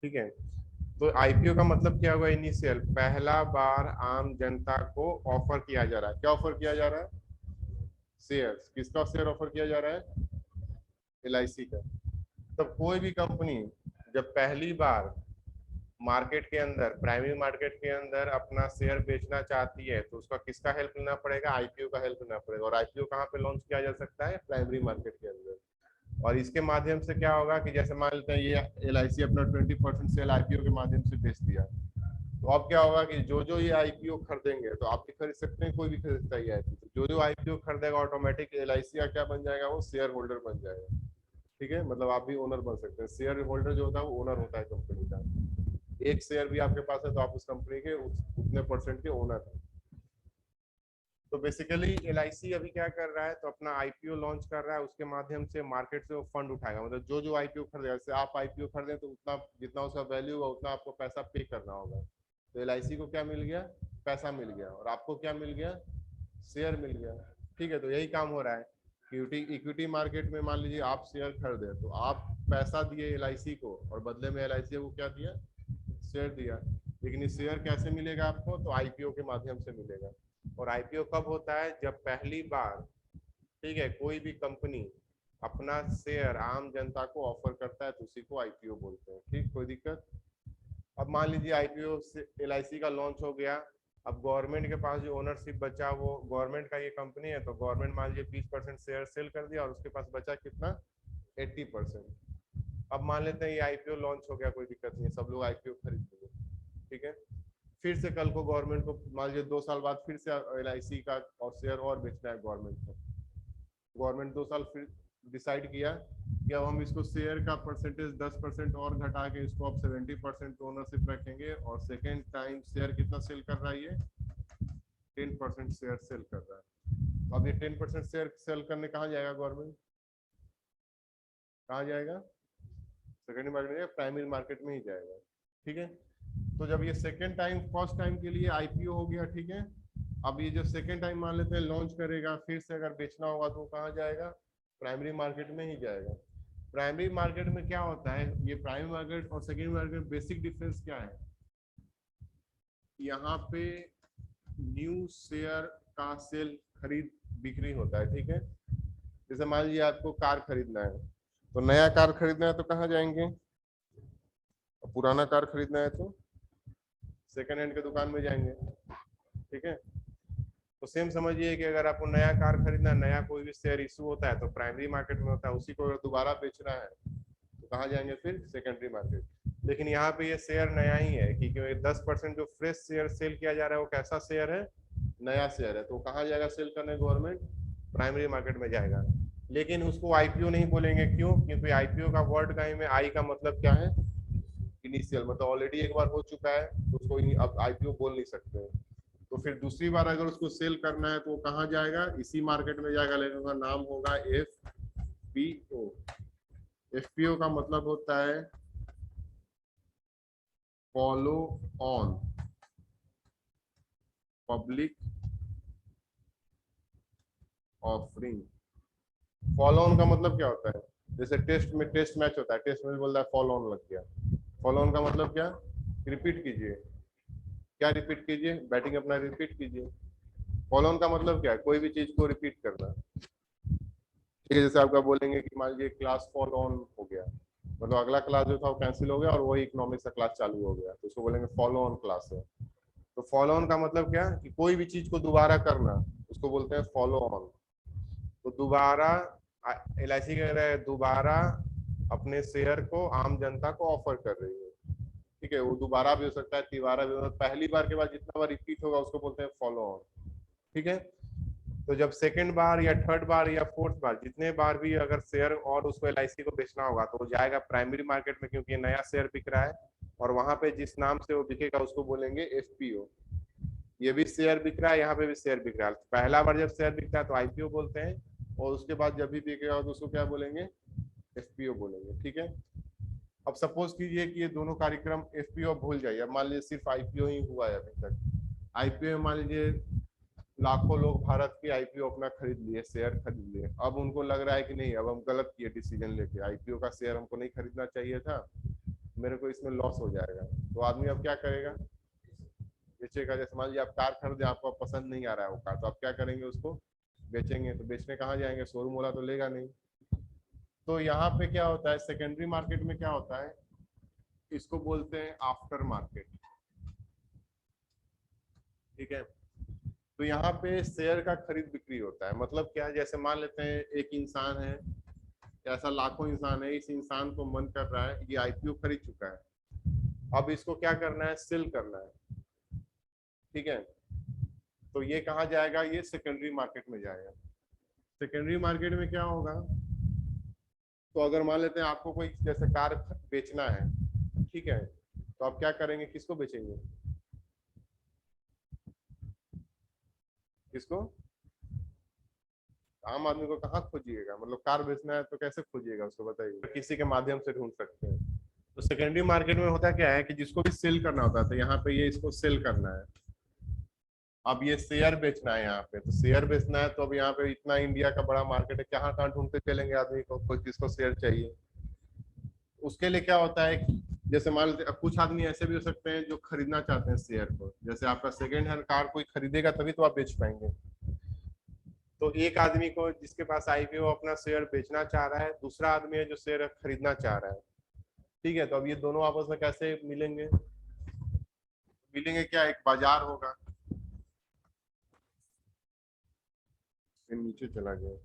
ठीक है, तो IPO का मतलब क्या हुआ? इनिशियल, पहला बार आम जनता को ऑफर किया जा रहा है। क्या ऑफर किया जा रहा है? शेयर्स। किसका शेयर ऑफर किया जा रहा है? LIC का। तब कोई भी कंपनी जब पहली बार मार्केट के अंदर, प्राइमरी मार्केट के अंदर अपना शेयर बेचना चाहती है, तो उसका किसका हेल्प लेना पड़ेगा? IPO का हेल्प लेना पड़ेगा। और IPO कहाँ पे लॉन्च किया जा सकता है? प्राइमरी मार्केट के अंदर। और इसके माध्यम से क्या होगा कि जैसे मान लेते हैं ये LIC अपना 20% सेल IPO के माध्यम से बेच दिया, तो अब क्या होगा कि जो जो ये IPO खरीदेंगे, तो आप भी खरीद सकते हैं, कोई भी खरीद सकता है ये IPO। जो जो IPO खरीदेगा ऑटोमेटिक LIC का क्या बन जाएगा? वो शेयर होल्डर बन जाएगा। ठीक है, मतलब आप भी ओनर बन सकते हैं। शेयर होल्डर जो होता है वो ओनर होता है कंपनी का। एक शेयर भी आपके पास है तो आप उस कंपनी के उतने परसेंट के ओनर हैं। तो बेसिकली LIC अभी क्या कर रहा है, तो अपना IPO लॉन्च कर रहा है, उसके माध्यम से मार्केट से वो फंड उठाएगा। मतलब जो जो IPO खरीदेगा, जैसे आप IPO खरीदे तो उतना जितना उसका वैल्यू होगा उतना आपको पैसा पे करना होगा। तो LIC को क्या मिल गया? पैसा मिल गया। और आपको क्या मिल गया? शेयर मिल गया। ठीक है, तो यही काम हो रहा है। इक्विटी मार्केट में मान लीजिए आप शेयर खरीदे, तो आप पैसा दिए LIC को, और बदले में LIC को क्या दिया? शेयर दिया। लेकिन ये शेयर कैसे मिलेगा आपको? तो IPO के माध्यम से मिलेगा। और IPO कब होता है? जब पहली बार, ठीक है, कोई भी कंपनी अपना शेयर आम जनता को ऑफर करता है, तो उसी को IPO बोलते हैं। ठीक, कोई दिक्कत? अब मान लीजिए IPO से LIC का लॉन्च हो गया, अब गवर्नमेंट के पास जो ओनरशिप बचा, वो गवर्नमेंट का ये कंपनी है, तो गवर्नमेंट मान लीजिए 20% शेयर सेल कर दिया, और उसके पास बचा कितना? 80%। अब मान लेते हैं ये IPO लॉन्च हो गया, कोई दिक्कत नहीं है, सब लोग IPO खरीद लेंगे। ठीक है, फिर से कल को गवर्नमेंट को मान लीजिए 2 साल बाद फिर से LIC का और शेयर और बेचना है गवर्नमेंट को। गवर्नमेंट 2 साल फिर डिसाइड किया कि अब हम इसको शेयर का परसेंटेज 10% और घटा के इसको अब 70% ओनरशिप रखेंगे, और सेकेंड टाइम शेयर कितना सेल कर रहा है? ये 10% शेयर सेल कर रहा है। तो अब ये 10% शेयर सेल करने कहाँ जाएगा गवर्नमेंट? कहाँ जाएगा? सेकेंडरी मार्केट में, प्राइमरी मार्केट में ही जाएगा। ठीक है, तो जब ये सेकेंड टाइम, फर्स्ट टाइम के लिए IPO हो गया, ठीक है, अब ये जो सेकेंड टाइम मान लेते हैं लॉन्च करेगा, फिर से अगर बेचना होगा तो कहाँ जाएगा? प्राइमरी मार्केट में ही जाएगा। प्राइमरी मार्केट में क्या होता है, ये प्राइमरी मार्केट और सेकेंडरी मार्केट बेसिक डिफरेंस क्या है, यहाँ पे न्यू शेयर का सेल खरीद बिक्री होता है, ठीक है। जैसे मान लीजिए आपको कार खरीदना है, तो नया कार खरीदना है तो कहाँ जाएंगे, और पुराना कार खरीदना है तो सेकेंड हैंड के दुकान में जाएंगे, ठीक है। तो सेम समझिए कि अगर आपको नया कार खरीदना है, नया कोई भी शेयर इशू होता है तो प्राइमरी मार्केट में होता है, उसी को अगर दोबारा बेचना है तो कहाँ जाएंगे, फिर सेकेंडरी मार्केट। लेकिन यहाँ पे ये शेयर नया ही है, क्योंकि 10% जो फ्रेश शेयर सेल किया जा रहा है वो कैसा शेयर है, नया शेयर है, तो कहाँ जाएगा सेल करने, गवर्नमेंट प्राइमरी मार्केट में जाएगा। लेकिन उसको आईपीओ नहीं बोलेंगे, क्यों, क्योंकि आईपीओ का वर्ड का ही में आई का मतलब क्या है, इनिशियल, मतलब ऑलरेडी एक बार हो चुका है तो उसको अब आईपीओ बोल नहीं सकते। तो फिर दूसरी बार अगर उसको सेल करना है तो वो कहाँ जाएगा, इसी मार्केट में जाएगा, लेकिन उसका नाम होगा एफपीओ। एफपीओ का मतलब होता है follow on public offering. Follow on का मतलब क्या होता है, जैसे टेस्ट में टेस्ट मैच होता है, टेस्ट मैच बोलता है फॉलो ऑन लग गया। फॉलो ऑन का मतलब क्या, रिपीट कीजिए, क्या रिपीट कीजिए, बैटिंग अपना रिपीट कीजिए। फॉलो ऑन का मतलब क्या है, कोई भी चीज को रिपीट करना, ठीक है। जैसे आपका बोलेंगे कि मान लीजिए क्लास फॉलो ऑन हो गया, मतलब अगला क्लास जो था वो कैंसिल हो गया और वही इकोनॉमिक्स का क्लास चालू हो गया, तो उसको बोलेंगे फॉलो ऑन क्लास है। तो फॉलो ऑन का मतलब क्या, कि कोई भी चीज को दोबारा करना, उसको बोलते हैं फॉलो ऑन। तो दोबारा LIC कह रहा है दोबारा अपने शेयर को आम जनता को ऑफर कर रही है, ठीक है। वो दोबारा भी हो सकता है, तिबारा भी हो सकता है, पहली बार के बाद जितना बार रिपीट होगा उसको बोलते हैं फॉलो ऑन, ठीक है। तो जब सेकंड बार या थर्ड बार या फोर्थ बार जितने बार भी अगर शेयर और उसको LIC को बेचना होगा तो वो जाएगा प्राइमरी मार्केट में, क्योंकि नया शेयर बिक रहा है और वहां पे जिस नाम से वो बिकेगा उसको बोलेंगे एफपीओ। ये भी शेयर बिक रहा है, यहाँ पे भी शेयर बिक रहा है, पहला बार जब शेयर बिकता है तो आईपीओ बोलते हैं, और उसके बाद जब भी बिकेगा तो उसको क्या बोलेंगे, एफपीओ बोलेंगे, ठीक है। अब सपोज कीजिए कि ये दोनों कार्यक्रम एफपीओ भूल जाइए, अब मान लीजिए सिर्फ आईपीओ ही हुआ है अभी तक। आईपीओ में मान लीजिए लाखों लोग भारत की आईपीओ अपना खरीद लिए, शेयर खरीद लिए, अब उनको लग रहा है कि नहीं अब हम गलत किए डिसीजन लेके, आईपीओ का शेयर हमको नहीं खरीदना चाहिए था, मेरे को इसमें लॉस हो जाएगा। तो आदमी अब क्या करेगा, बेचेगा। जैसे मान लीजिए आप कार खरीदे, आपको पसंद नहीं आ रहा है वो कार, तो आप क्या करेंगे, उसको बेचेंगे। तो बेचने कहाँ जाएंगे, शोरूम वाला तो लेगा नहीं। तो यहाँ पे क्या होता है, सेकेंडरी मार्केट में क्या होता है, इसको बोलते हैं आफ्टर मार्केट, ठीक है। तो यहाँ पे शेयर का खरीद बिक्री होता है, मतलब क्या, जैसे मान लेते हैं एक इंसान है, ऐसा लाखों इंसान है, इस इंसान को मन कर रहा है, ये आईपीओ खरीद चुका है, अब इसको क्या करना है, सेल करना है, ठीक है। तो ये कहाँ जाएगा, ये सेकेंडरी मार्केट में जाएगा। सेकेंडरी मार्केट में क्या होगा, तो अगर मान लेते हैं आपको कोई जैसे कार बेचना है, ठीक है, तो आप क्या करेंगे, किसको बेचेंगे, किसको, आम आदमी को कहाँ खोजिएगा, मतलब कार बेचना है तो कैसे खोजिएगा उसको, बताइए, किसी के माध्यम से ढूंढ सकते हैं। तो सेकेंडरी मार्केट में होता क्या है कि जिसको भी सेल करना होता है, तो यहाँ पे ये इसको सेल करना है। अब ये शेयर बेचना है, यहाँ पे तो शेयर बेचना है, तो अब यहाँ पे इतना इंडिया का बड़ा मार्केट है, कहाँ कहाँ ढूंढते चलेंगे आदमी को, कोई किसको शेयर चाहिए। उसके लिए क्या होता है कि जैसे मान लेते कुछ आदमी ऐसे भी हो सकते हैं जो खरीदना चाहते हैं शेयर को, जैसे आपका सेकेंड हैंड कार कोई खरीदेगा तभी तो आप बेच पाएंगे। तो एक आदमी को जिसके पास आईपीओ अपना शेयर बेचना चाह रहा है, दूसरा आदमी है जो शेयर खरीदना चाह रहा है, ठीक है। तो अब ये दोनों आपस में कैसे मिलेंगे, मिलेंगे क्या, एक बाजार होगा, फिर नीचे चला गया।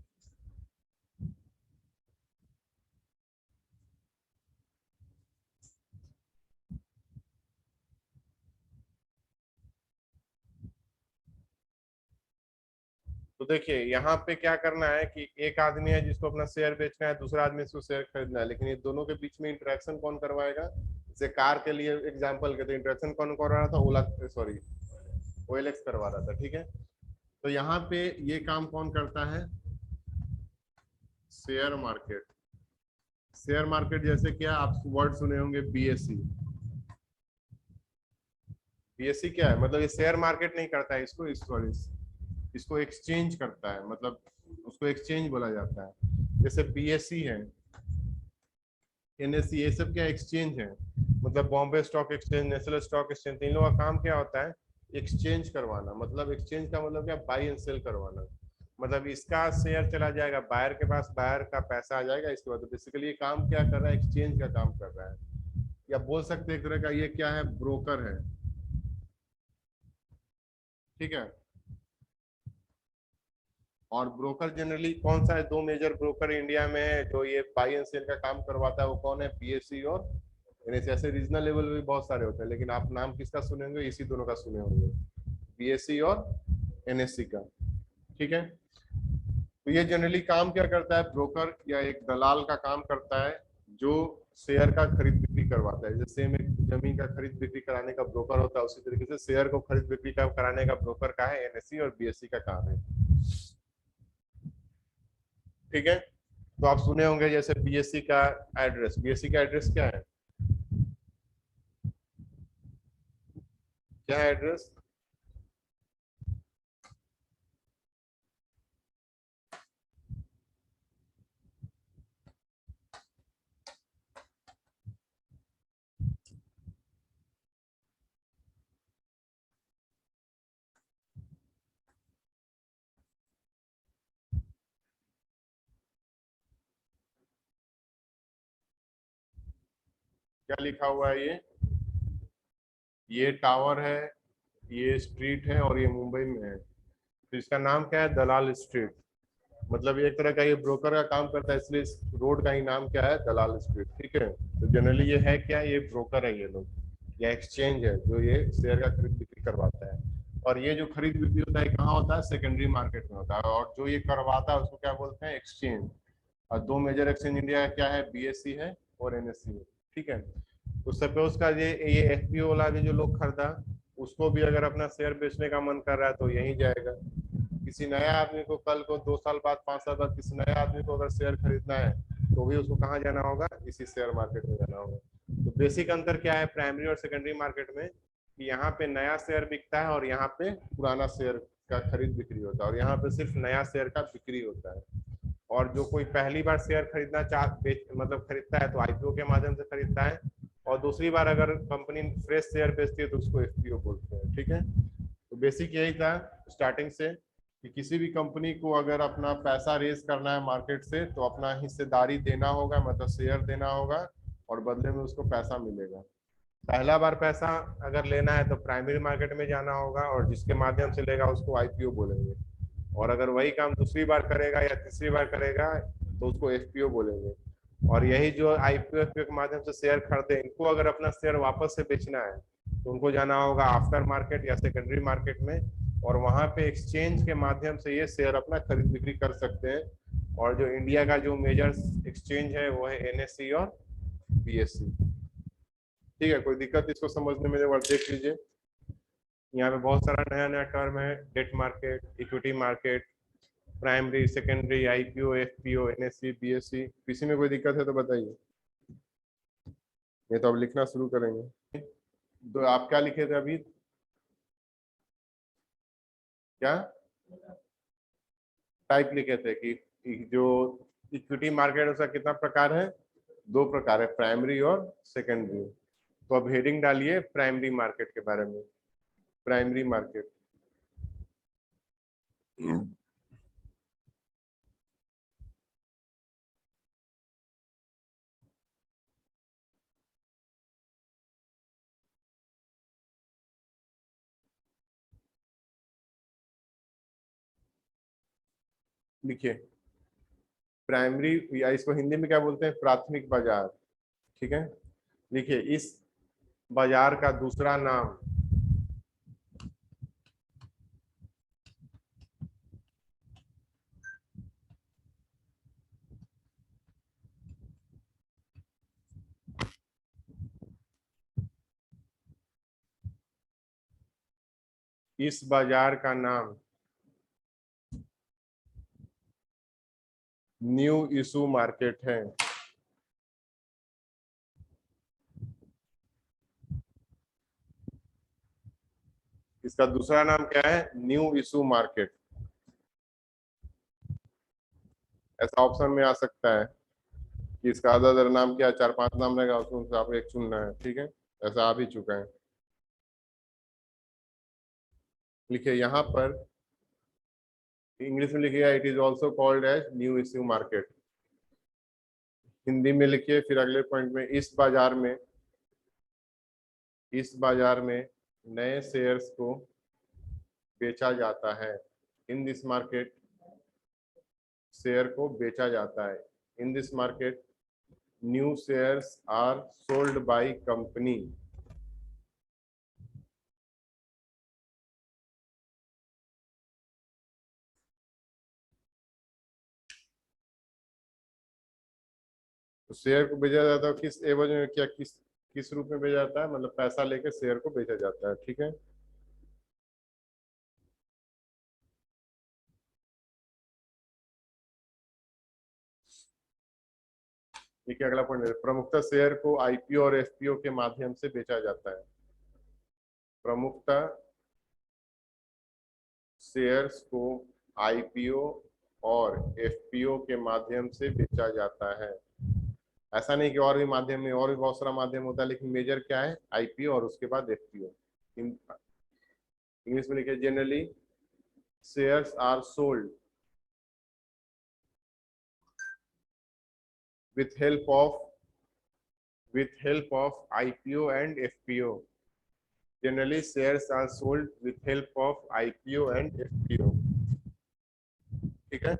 तो देखिए यहाँ पे क्या करना है कि एक आदमी है जिसको अपना शेयर बेचना है, दूसरा आदमी इसको शेयर खरीदना है, लेकिन ये दोनों के बीच में इंटरेक्शन कौन करवाएगा। जैसे कार के लिए एग्जांपल के, तो इंटरेक्शन कौन करवा रहा था, ओला, सॉरी OLX करवा रहा था, ठीक है। तो यहाँ पे ये काम कौन करता है, शेयर मार्केट। शेयर मार्केट जैसे क्या आप वर्ड सुने होंगे, BSE। BSE क्या है, मतलब ये शेयर मार्केट नहीं करता है, इसको सॉरी इसको एक्सचेंज करता है, मतलब उसको एक्सचेंज बोला जाता है। जैसे बीएसई है, एनएससी, ये सब क्या एक्सचेंज है, मतलब Bombay stock exchange, national stock exchange, इन लोगों का काम क्या होता है, एक्सचेंज करवाना। मतलब एक्सचेंज का मतलब क्या, बाई एंड सेल करवाना। मतलब इसका शेयर चला जाएगा बायर के पास, बायर का पैसा आ जाएगा इसके बाद। बेसिकली ये काम क्या कर रहा है, एक्सचेंज का काम कर रहा है, या बोल सकते हैं एक तरह का ये क्या है, ब्रोकर है। ठीक है। और ब्रोकर जनरली कौन सा है, दो मेजर ब्रोकर इंडिया में है जो ये बाई एंड सेल का काम करवाता है, वो कौन है, बीएसई और एनएससी। ऐसे रीजनल लेवल भी बहुत सारे होते हैं, लेकिन आप नाम किसका सुने होंगे, इसी दोनों का सुने होंगे, बीएसई और एनएससी का। ठीक है। तो ये जनरली काम क्या करता है, ब्रोकर या एक दलाल का काम करता है, जो शेयर का खरीद बिक्री करवाता है। जैसे में जमीन का खरीद बिक्री कराने का ब्रोकर होता है, उसी तरीके से शेयर को खरीद बिक्री का कराने का ब्रोकर का है एनएससी और बीएसई का काम है। ठीक है। तो आप सुने होंगे जैसे बीएससी का एड्रेस, बीएससी का एड्रेस क्या है, क्या है एड्रेस, क्या लिखा हुआ है ये टावर है, ये स्ट्रीट है, और ये मुंबई में है। तो इसका नाम क्या है, दलाल स्ट्रीट। मतलब एक तरह का ये ब्रोकर का काम करता है, इसलिए इस रोड का ही नाम क्या है, दलाल स्ट्रीट। ठीक है। तो जनरली ये है क्या, ये ब्रोकर है ये लोग, या एक्सचेंज है जो ये शेयर का खरीद बिक्री करवाता है। और ये जो खरीद बिक्री होता है कहाँ होता है, सेकेंडरी मार्केट में होता है, और जो ये करवाता है उसको क्या बोलते हैं, एक्सचेंज। और दो मेजर एक्सचेंज इंडिया का क्या है, बीएसई है और एनएससी है। ठीक है। तो सपोज का ये एफपीओ वाला भी जो लोग खरीदा, उसको भी अगर अपना शेयर बेचने का मन कर रहा है तो यहीं जाएगा। किसी नया आदमी को कल को 2 साल बाद 5 साल बाद किसी नया आदमी को अगर शेयर खरीदना है तो भी उसको कहाँ जाना होगा, इसी शेयर मार्केट में जाना होगा। तो बेसिक अंतर क्या है प्राइमरी और सेकेंडरी मार्केट में, कि यहाँ पे नया शेयर बिकता है और यहाँ पे पुराना शेयर का खरीद बिक्री होता है, और यहाँ पे सिर्फ नया शेयर का बिक्री होता है। और जो कोई पहली बार शेयर खरीदना मतलब खरीदता है तो आईपीओ के माध्यम से खरीदता है, और दूसरी बार अगर कंपनी फ्रेश शेयर बेचती है तो उसको एफपीओ बोलते हैं। ठीक है। तो बेसिक यही था स्टार्टिंग से, कि किसी भी कंपनी को अगर अपना पैसा रेज करना है मार्केट से तो अपना हिस्सेदारी देना होगा, मतलब शेयर देना होगा, और बदले में उसको पैसा मिलेगा। पहला बार पैसा अगर लेना है तो प्राइमरी मार्केट में जाना होगा, और जिसके माध्यम से लेगा उसको आईपीओ बोलेंगे। और अगर वही काम दूसरी बार करेगा या तीसरी बार करेगा तो उसको एफपीओ बोलेंगे। और यही जो आईपीओ एफपीओ के माध्यम से शेयर खरीदे, इनको अगर अपना शेयर वापस से बेचना है तो उनको जाना होगा आफ्टर मार्केट या सेकेंडरी मार्केट में, और वहां पे एक्सचेंज के माध्यम से ये शेयर अपना खरीद बिक्री कर सकते हैं। और जो इंडिया का जो मेजर एक्सचेंज है वो है एनएससी और बीएससी। ठीक है, कोई दिक्कत इसको समझने में, एक बार देख लीजिए। यहाँ पे बहुत सारा नया नया टर्म है, debt market, equity market, primary, secondary, IPO, FPO, NSC, BSc. किसी में कोई दिक्कत है तो बताइए, ये तो अब लिखना शुरू करेंगे। तो आप क्या लिखे थे अभी, क्या टाइप लिखे थे, कि जो इक्विटी मार्केट उसका कितना प्रकार है, 2 प्रकार है, प्राइमरी और सेकेंडरी। तो अब हेडिंग डालिए प्राइमरी मार्केट के बारे में, प्राइमरी मार्केट। लिखिए प्राइमरी, या इसको हिंदी में क्या बोलते हैं, प्राथमिक बाजार। ठीक है। लिखिए इस बाजार का दूसरा नाम, इस बाजार का नाम न्यू इशू मार्केट है। इसका दूसरा नाम क्या है, न्यू इशू मार्केट। ऐसा ऑप्शन में आ सकता है कि इसका अदर नाम क्या, 4-5 नाम रहेगा, उसमें से आपको एक चुनना है। ठीक है, ऐसा आ भी चुका है। लिखिए यहाँ पर इंग्लिश में लिखिएगा, it is also called as new issue market. Hindi में लिखिए फिर अगले पॉइंट में, इस बाजार में नए शेयर्स को बेचा जाता है। इन दिस मार्केट शेयर को बेचा जाता है। In this market new shares are sold by company. तो शेयर को बेचा जाता है किस एवज में, क्या किस किस रूप में बेचा जाता है, मतलब पैसा लेके शेयर को बेचा जाता है। ठीक है, देखिए अगला पॉइंट, प्रमुखता शेयर को आईपीओ और एफपीओ के माध्यम से बेचा जाता है। प्रमुखता शेयर्स को आईपीओ और एफपीओ के माध्यम से बेचा जाता है। ऐसा नहीं कि और भी माध्यम में, और भी बहुत सारा माध्यम होता है, लेकिन मेजर क्या है, आईपीओ और उसके बाद एफपीओ। इंग्लिश में लिखे, generally shares are sold with help of IPO and FPO. Generally, shares are sold with help of IPO and FPO. ठीक है,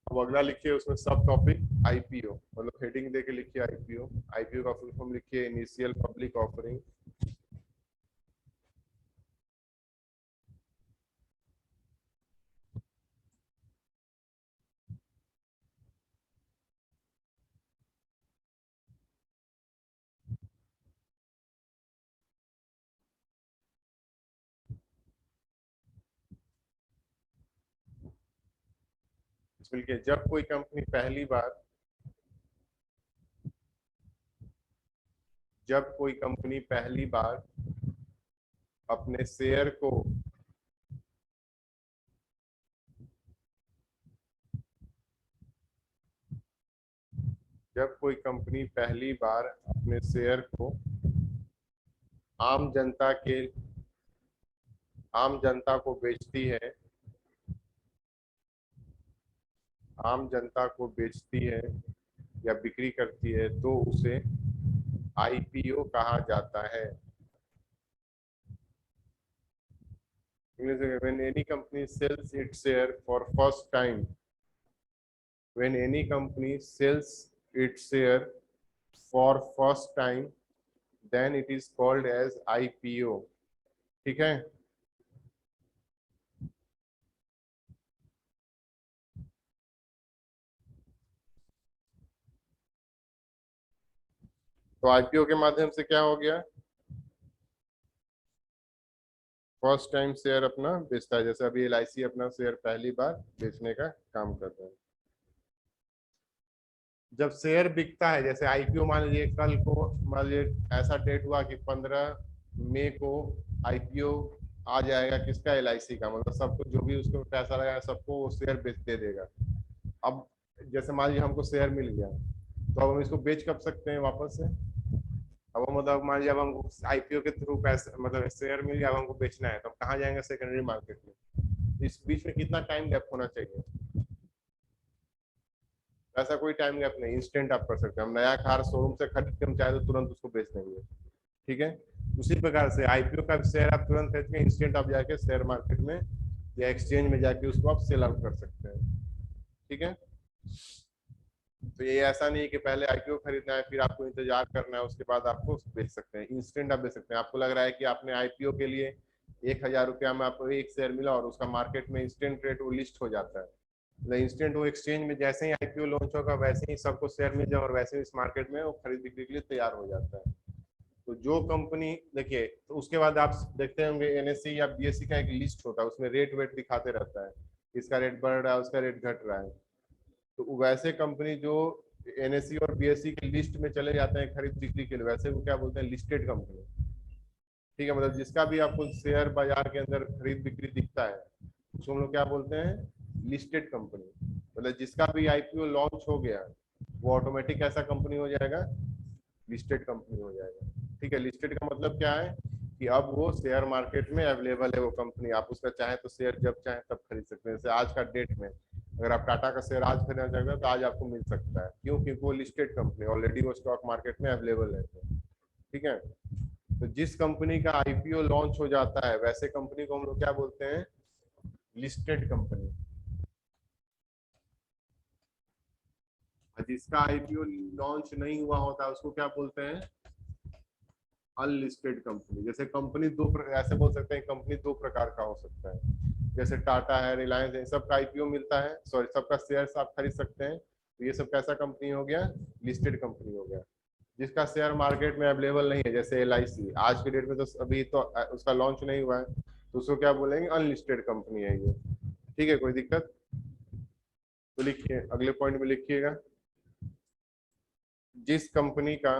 अब अगला लिखिए, उसमें सब टॉपिक आईपीओ, मतलब हेडिंग देके लिखिए आईपीओ। आईपीओ का फुल फॉर्म लिखिए, इनिशियल पब्लिक ऑफरिंग। इसमें लिखिए, जब कोई कंपनी पहली बार अपने शेयर को जब कोई कंपनी पहली बार अपने शेयर को आम जनता के आम जनता को बेचती है आम जनता को बेचती है या बिक्री करती है, तो उसे आईपीओ कहा जाता है। इंग्लिश में, when any company sells its share for first time when any company sells its share for first time then it is called as IPO। ठीक है, तो आईपीओ के माध्यम से क्या हो गया, फर्स्ट टाइम शेयर अपना बेचता है। जैसे अभी एलआईसी अपना शेयर पहली बार बेचने का काम करता है। जब शेयर बिकता है, जैसे आईपीओ, मान लीजिए कल को, मान लीजिए ऐसा डेट हुआ कि 15 मई को आईपीओ आ जाएगा, किसका, एलआईसी का, मतलब सबको जो भी उसको पैसा लगाया सबको वो शेयर बेच दे देगा। अब जैसे मान लीजिए हमको शेयर मिल गया, तो अब हम इसको बेच कब सकते हैं वापस से। अब हम, मतलब मान लीजिए अब हमको आईपीओ के थ्रू पैसे, मतलब शेयर मिल गया, अब हमको बेचना है, तो हम कहाँ जाएंगे, सेकेंडरी मार्केट में। इस बीच में कितना टाइम गैप होना चाहिए, ऐसा कोई टाइम गैप नहीं, इंस्टेंट आप कर सकते हैं। हम नया कार शोरूम से खरीद के हम चाहे तो तुरंत उसको बेच देंगे। ठीक है, उसी प्रकार से आईपीओ का शेयर आप तुरंत खरीद के इंस्टेंट आप जाके शेयर मार्केट में या एक्सचेंज में जाके उसको आप सेल आउट कर सकते हैं। ठीक है, तो ये ऐसा नहीं कि पहले आईपीओ खरीदना है फिर आपको इंतजार करना है, उसके बाद आपको बेच सकते हैं। इंस्टेंट आप बेच सकते हैं। आपको लग रहा है कि आपने आईपीओ के लिए 1000 रुपया में आपको एक शेयर मिला और उसका मार्केट में इंस्टेंट रेट वो लिस्ट हो जाता है, इंस्टेंट वो एक्सचेंज में जैसे ही आईपीओ लॉन्च होगा वैसे ही सबको शेयर मिल जाए और वैसे ही इस मार्केट में वो खरीद बिक्री के लिए तैयार हो जाता है। तो जो कंपनी, देखिए, तो उसके बाद आप देखते होंगे एनएससी या बीएससी का एक लिस्ट होता है, उसमें रेट वेट दिखाते रहता है, इसका रेट बढ़ रहा है, उसका रेट घट रहा है। तो वैसे कंपनी जो एनएससी और बीएससी की लिस्ट में चले जाते हैं खरीद बिक्री के लिए, वैसे वो क्या बोलते हैं, लिस्टेड कंपनी। ठीक है, मतलब जिसका भी आपको शेयर बाजार के अंदर खरीद बिक्री दिखता है उसको हम लोग क्या बोलते हैं, लिस्टेड कंपनी। मतलब जिसका भी आईपीओ लॉन्च हो गया वो ऑटोमेटिक ऐसा कंपनी हो जाएगा, लिस्टेड कंपनी हो जाएगा। ठीक है, लिस्टेड का मतलब क्या है कि अब वो शेयर मार्केट में अवेलेबल है वो कंपनी, आप उसका चाहे तो शेयर जब चाहे तब खरीद सकते हैं। जैसे आज का डेट में अगर आप टाटा का शेयर आज खरीदना चाहते हैं तो आज आपको मिल सकता है, क्यों? क्योंकि वो लिस्टेड कंपनी ऑलरेडी वो स्टॉक मार्केट में अवेलेबल है। ठीक है, तो जिस कंपनी का आईपीओ लॉन्च हो जाता है वैसे कंपनी को हम लोग क्या बोलते हैं, लिस्टेड कंपनी। जिसका आईपीओ लॉन्च नहीं हुआ होता उसको क्या बोलते हैं, अनलिस्टेड कंपनी। जैसे कंपनी ऐसे बोल सकते हैं कंपनी दो प्रकार का हो सकता है, जैसे टाटा है, रिलायंस है, सबका आईपीओ मिलता है, सॉरी सबका शेयर आप खरीद सकते हैं, तो ये सब कैसा कंपनी हो गया, लिस्टेड कंपनी हो गया। जिसका शेयर मार्केट में अवेलेबल नहीं है, जैसे एलआईसी आज के डेट में तो अभी तो उसका लॉन्च नहीं हुआ है, तो उसको क्या बोलेंगे, अनलिस्टेड कंपनी है ये। ठीक है, कोई दिक्कत? तो लिखिए, अगले पॉइंट में लिखिएगा, जिस कंपनी का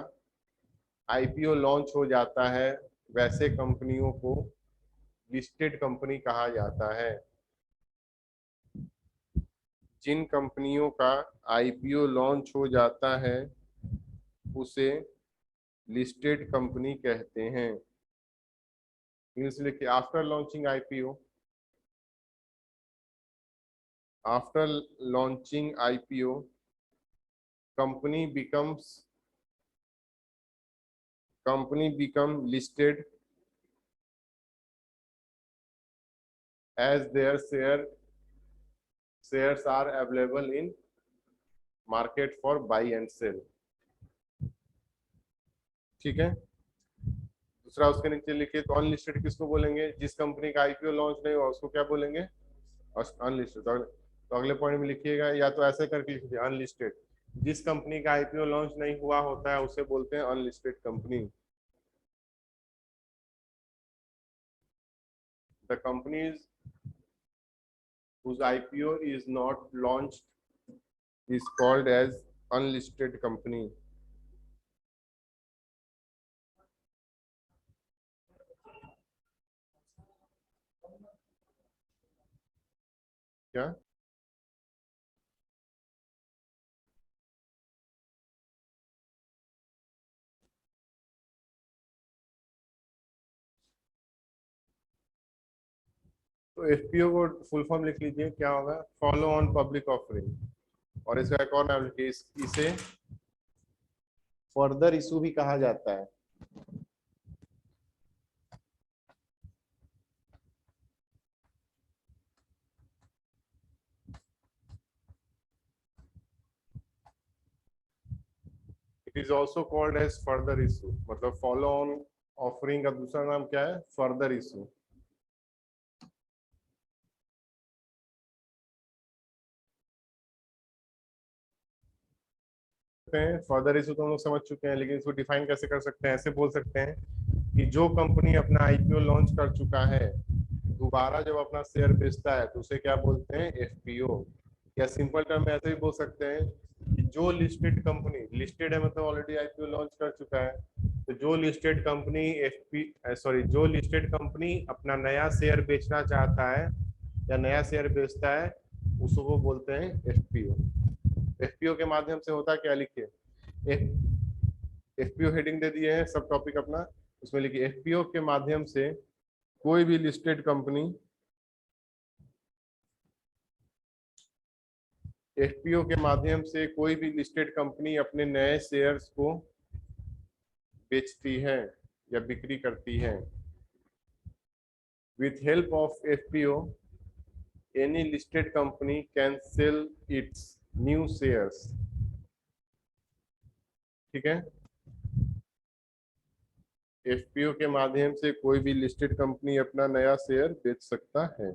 आईपीओ लॉन्च हो जाता है वैसे कंपनियों को लिस्टेड कंपनी कहा जाता है। जिन कंपनियों का आईपीओ लॉन्च हो जाता है उसे लिस्टेड कंपनी कहते हैं। इंग्लिश लिखिए, after launching IPO, after launching IPO company become listed as their shares are available in market for buy and sell। ठीक है, दूसरा उसके नीचे लिखिए, तो अनलिस्टेड किसको बोलेंगे, जिस कंपनी का आईपीओ लॉन्च नहीं हुआ उसको क्या बोलेंगे, अनलिस्टेड। तो अगले पॉइंट में लिखिएगा, या तो ऐसे करके लिखिए, अनलिस्टेड, जिस कंपनी का आईपीओ लॉन्च नहीं हुआ होता है उसे बोलते हैं unlisted company. The companies whose IPO is not launched is called as unlisted company। क्या? तो एफपीओ को फुल फॉर्म लिख लीजिए, क्या होगा, फॉलो ऑन पब्लिक ऑफरिंग। और इसका एक और नाम लिखिए, इसे फर्दर इशू भी कहा जाता है। It is also called as further issue, मतलब फॉलो ऑन ऑफरिंग का दूसरा नाम क्या है, फर्दर इशू। फर्दर इशू तो हम लोग समझ चुके हैं, लेकिन इसको डिफाइन कैसे कर सकते हैं, ऐसे बोल सकते हैं कि जो कंपनी अपना आईपीओ लॉन्च कर चुका है दोबारा जब अपना शेयर बेचता है तो उसे क्या बोलते हैं, एफपीओ। या सिंपल टर्म में ऐसे भी बोल सकते हैं कि जो लिस्टेड कंपनी, लिस्टेड है मतलब ऑलरेडी आईपीओ लॉन्च कर चुका है, तो जो लिस्टेड कंपनी जो लिस्टेड कंपनी अपना नया शेयर बेचना चाहता है या नया शेयर बेचता है उसको बोलते हैं एफपीओ। एफपीओ के माध्यम से होता क्या, लिखिए, एफपीओ हेडिंग दे दिए हैं सब टॉपिक अपना, उसमें लिखिए, एफपीओ के माध्यम से कोई भी लिस्टेड कंपनी, एफपीओ के माध्यम से कोई भी लिस्टेड कंपनी अपने नए शेयर्स को बेचती है या बिक्री करती है। With help of FPO any listed company can sell it's new shares. ठीक है, एफपीओ के माध्यम से कोई भी लिस्टेड कंपनी अपना नया शेयर बेच सकता है।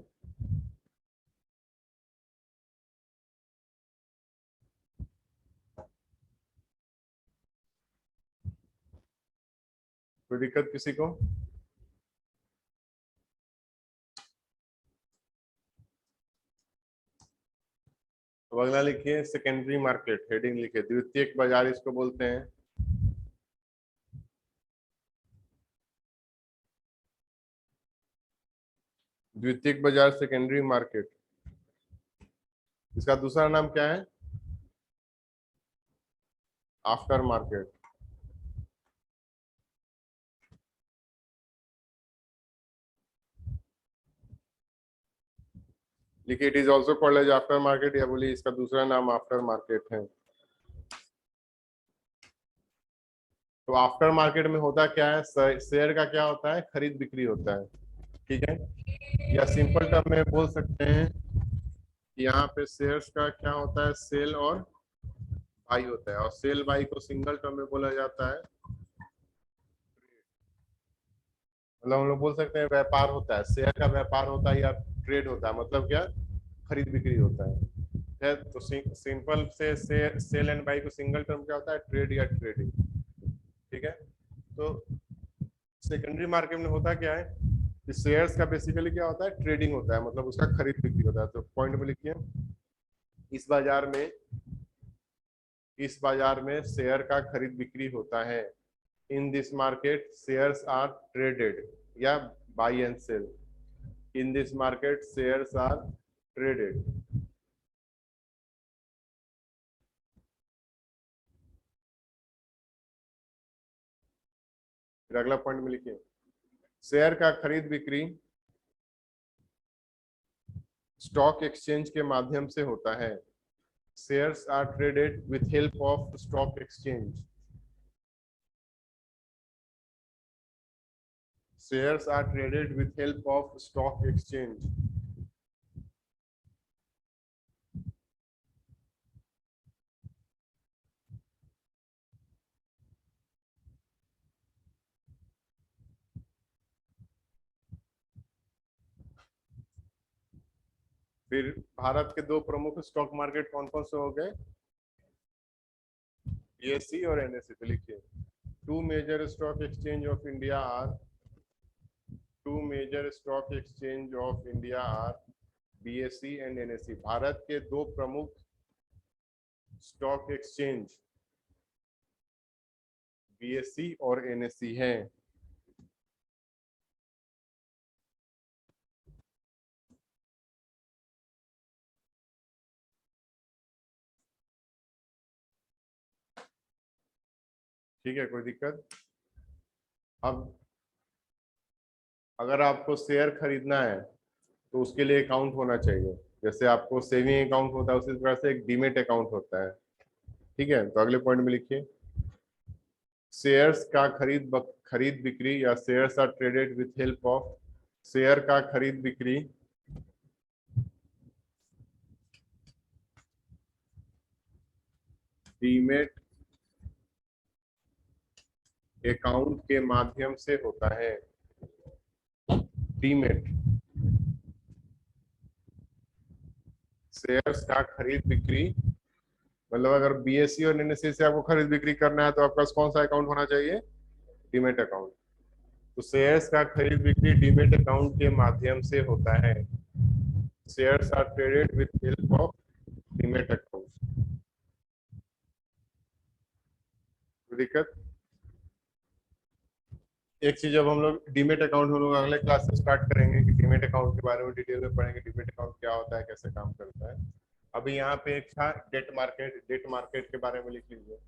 कोई दिक्कत किसी को? तो अगला लिखिए, सेकेंडरी मार्केट, हेडिंग लिखिए, द्वितीयक बाजार इसको बोलते हैं। द्वितीयक बाजार, सेकेंडरी मार्केट, इसका दूसरा नाम क्या है? After market. देखिए, it is also called as after market, या बोलिए इसका दूसरा नाम आफ्टर मार्केट है। तो आफ्टर मार्केट में होता क्या है? शेयर का क्या होता है? खरीद बिक्री होता है। ठीक है, या सिंपल टर्म में बोल सकते हैं कि यहाँ पे शेयर्स का क्या होता है? सेल और बाई होता है, और सेल बाई को सिंगल टर्म में बोला जाता है, मतलब हम लोग बोल सकते हैं व्यापार होता है, शेयर का व्यापार होता है या ट्रेड होता है, मतलब क्या? खरीद बिक्री होता है। तो सिंपल से सेल एंड बाई को सिंगल टर्म क्या होता है? ट्रेड या ट्रेडिंग। ठीक है, तो सेकेंडरी मार्केट में होता क्या है कि शेयर्स का बेसिकली क्या होता है? ट्रेडिंग होता है, मतलब उसका खरीद बिक्री होता है। तो पॉइंट में लिखिए, इस बाजार में शेयर का खरीद बिक्री होता है। In this market shares are traded, या buy and sell. In this market shares are traded. फिर अगला पॉइंट में लिखिए, शेयर का खरीद बिक्री स्टॉक एक्सचेंज के माध्यम से होता है। Shares are traded with help of stock exchange. Shares are traded with help of stock exchange. फिर भारत के दो प्रमुख स्टॉक मार्केट कौन कौन से हो गए? बीएसई और एनएसई। तो लिखिए, two major stock exchange of India are BSE and NSE. भारत के दो प्रमुख स्टॉक एक्सचेंज बीएसई और एनएसई हैं। ठीक है, कोई दिक्कत? अब अगर आपको शेयर खरीदना है तो उसके लिए अकाउंट होना चाहिए। जैसे आपको सेविंग अकाउंट होता है, उसी तरह से एक डीमेट अकाउंट होता है। ठीक है, तो अगले पॉइंट में लिखिए, शेयर्स का खरीद बिक्री, या shares are traded with help of. Share का खरीद बिक्री डीमेट अकाउंट के माध्यम से होता है। डीमेट, शेयर्स का खरीद बिक्री, मतलब अगर बीएसई और एनएसई से आपको खरीद बिक्री करना है तो आपके पास कौन सा अकाउंट होना चाहिए? Demat account. तो शेयर्स का खरीद बिक्री डीमेट अकाउंट के माध्यम से होता है। Shares are traded with help of demat account. दिक्कत? एक चीज, जब हम लोग डीमेट अकाउंट, हम लोग अगले क्लास से स्टार्ट करेंगे कि डीमेट अकाउंट के बारे में डिटेल में पढ़ेंगे, डीमेट अकाउंट क्या होता है, कैसे काम करता है। अभी यहाँ पे एक था डेट मार्केट के बारे में लिख लीजिए।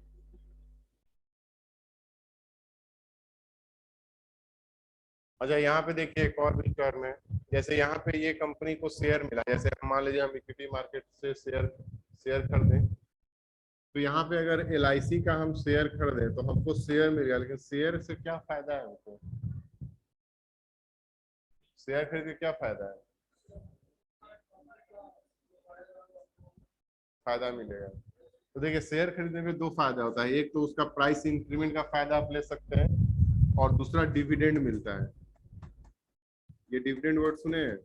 अच्छा, यहाँ पे देखिए एक और भी टर्म है। जैसे यहाँ पे ये कंपनी को शेयर मिला, जैसे हम मान लीजिए हम इक्विटी मार्केट से शेयर शेयर खरीदें, तो यहाँ पे अगर एलआईसी का हम शेयर खरीदें तो हमको शेयर मिल गया, लेकिन शेयर से क्या फायदा है हमको? शेयर खरीद के क्या फायदा है? फायदा मिलेगा। तो देखिए, शेयर खरीदने में दो फायदा होता है। एक तो उसका प्राइस इंक्रीमेंट का फायदा आप ले सकते हैं, और दूसरा डिविडेंड मिलता है। ये डिविडेंड वर्ड सुने हैं?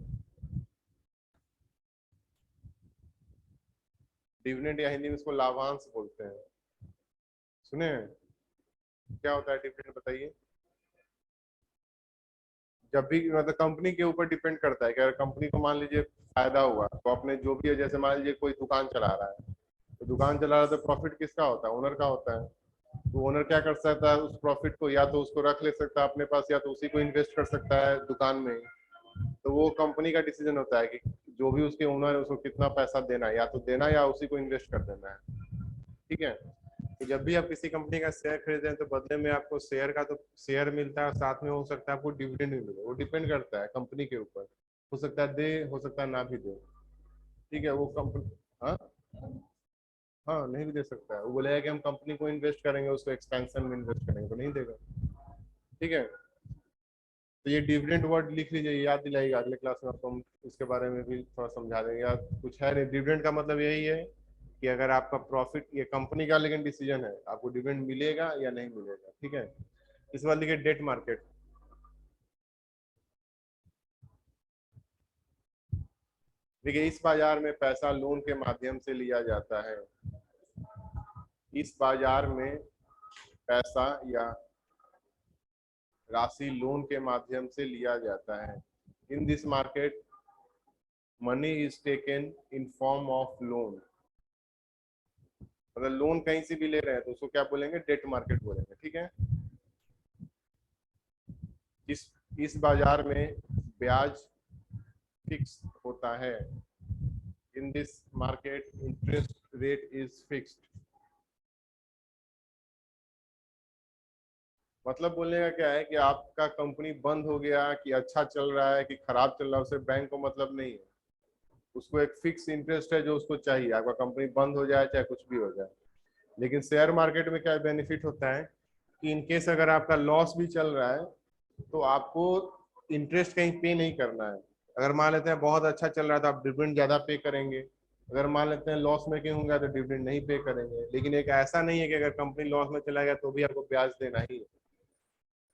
डिविडेंड, या हिंदी में इसको लाभांश बोलते हैं। सुने हैं? क्या होता है डिविडेंड, बताइए। जब भी, मतलब कंपनी के ऊपर डिपेंड करता है कि अगर कंपनी को मान लीजिए फायदा हुआ तो अपने जो भी है, जैसे मान लीजिए कोई दुकान चला रहा है, तो दुकान चला रहा है तो प्रॉफिट किसका होता है? ओनर का होता है। तो ओनर क्या कर सकता है? उस प्रॉफिट को या तो उसको रख ले सकता है अपने पास, या तो उसी को इन्वेस्ट कर सकता है दुकान में। तो वो कंपनी का डिसीजन होता है कि जो भी उसके ओनर है उसको कितना पैसा देना है, या तो देना या उसी को इन्वेस्ट कर देना है। ठीक है, तो जब भी आप किसी कंपनी का शेयर खरीदते हैं तो बदले में आपको शेयर का तो शेयर मिलता है, और साथ में हो सकता है आपको डिविडेंड भी मिले। वो डिपेंड करता है कंपनी के ऊपर, हो सकता है दे, हो सकता है ना भी दे। ठीक है, वो कंपनी, हाँ हाँ नहीं भी दे सकता है। वो बोलेगा कि हम कंपनी को इन्वेस्ट करेंगे, उसको एक्सपेंशन में इन्वेस्ट करेंगे, तो नहीं देगा। ठीक है, तो ये डिविडेंड वर्ड लिख लीजिए, याद दिलाइएगा, अगले क्लास में आपको हम इसके बारे में भी थोड़ा समझा देंगे। या कुछ है नहीं, डिविडेंड का मतलब यही है कि अगर आपका प्रॉफिट, ये कंपनी का लेकिन डिसीजन है, आपको डिविडेंड मिलेगा या नहीं मिलेगा। ठीक है, इस बार लिखिए डेट मार्केट। देखिए, इस बाजार में पैसा लोन के माध्यम से लिया जाता है। इस बाजार में पैसा या राशि लोन के माध्यम से लिया जाता है। In this market money is taken in form of loan. अगर लोन कहीं से भी ले रहे हैं तो उसको क्या बोलेंगे, डेट मार्केट बोलेंगे। ठीक है, इस बाजार में ब्याज फिक्स होता है। In this market interest rate is fixed. मतलब बोलने का क्या है कि आपका कंपनी बंद हो गया कि अच्छा चल रहा है कि खराब चल रहा है, उससे बैंक को मतलब नहीं है। उसको एक फिक्स इंटरेस्ट है जो उसको चाहिए, आपका कंपनी बंद हो जाए चाहे कुछ भी हो जाए। लेकिन शेयर मार्केट में क्या बेनिफिट होता है कि इनकेस अगर आपका लॉस भी चल रहा है तो आपको इंटरेस्ट कहीं पे नहीं करना है। अगर मान लेते हैं बहुत अच्छा चल रहा है तो आप डिविडेंड ज्यादा पे करेंगे, अगर मान लेते हैं लॉस मेकिंग होगा तो डिविडेंड नहीं पे करेंगे। लेकिन एक ऐसा नहीं है कि अगर कंपनी लॉस में चला गया तो भी आपको ब्याज देना ही है।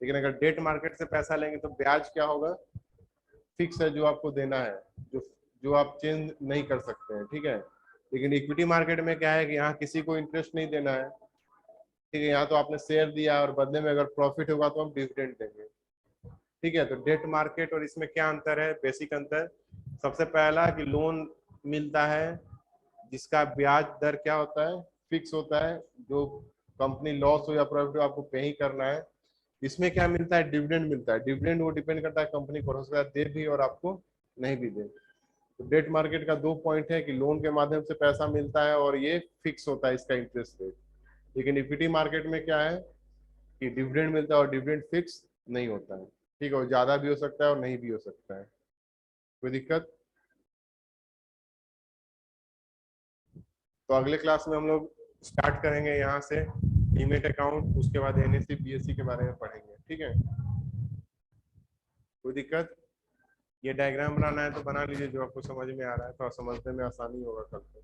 लेकिन अगर डेट मार्केट से पैसा लेंगे तो ब्याज क्या होगा, फिक्स है जो आपको देना है, जो जो आप चेंज नहीं कर सकते हैं। ठीक है, लेकिन इक्विटी मार्केट में क्या है कि यहाँ किसी को इंटरेस्ट नहीं देना है। ठीक है, यहाँ तो आपने शेयर दिया और बदले में अगर प्रॉफिट होगा तो हम डिविडेंड देंगे। ठीक है, तो डेट मार्केट और इसमें क्या अंतर है, बेसिक अंतर। सबसे पहला कि लोन मिलता है जिसका ब्याज दर क्या होता है, फिक्स होता है। जो कंपनी लॉस हो या प्रॉफिट हो आपको पे ही करना है। इसमें क्या मिलता है, डिविडेंड मिलता है। डिविडेंड वो डिपेंड करता है कंपनी को, हो सकता है दे भी और आपको नहीं भी दे। तो डेट मार्केट का दो पॉइंट है कि लोन के माध्यम से पैसा मिलता है और ये फिक्स होता है इसका इंटरेस्ट रेट। लेकिन इक्विटी मार्केट में क्या है कि डिविडेंड मिलता है और डिविडेंड फिक्स नहीं होता है। ठीक है, वो ज्यादा भी हो सकता है और नहीं भी हो सकता है। कोई दिक्कत? तो अगले क्लास में हम लोग स्टार्ट करेंगे यहाँ से डीमेट अकाउंट, उसके बाद एनएससी बीएससी के बारे में पढ़ेंगे। ठीक है, कोई दिक्कत? ये डायग्राम बनाना है तो बना लीजिए, जो आपको समझ में आ रहा है, तो समझने में आसानी होगा कल को।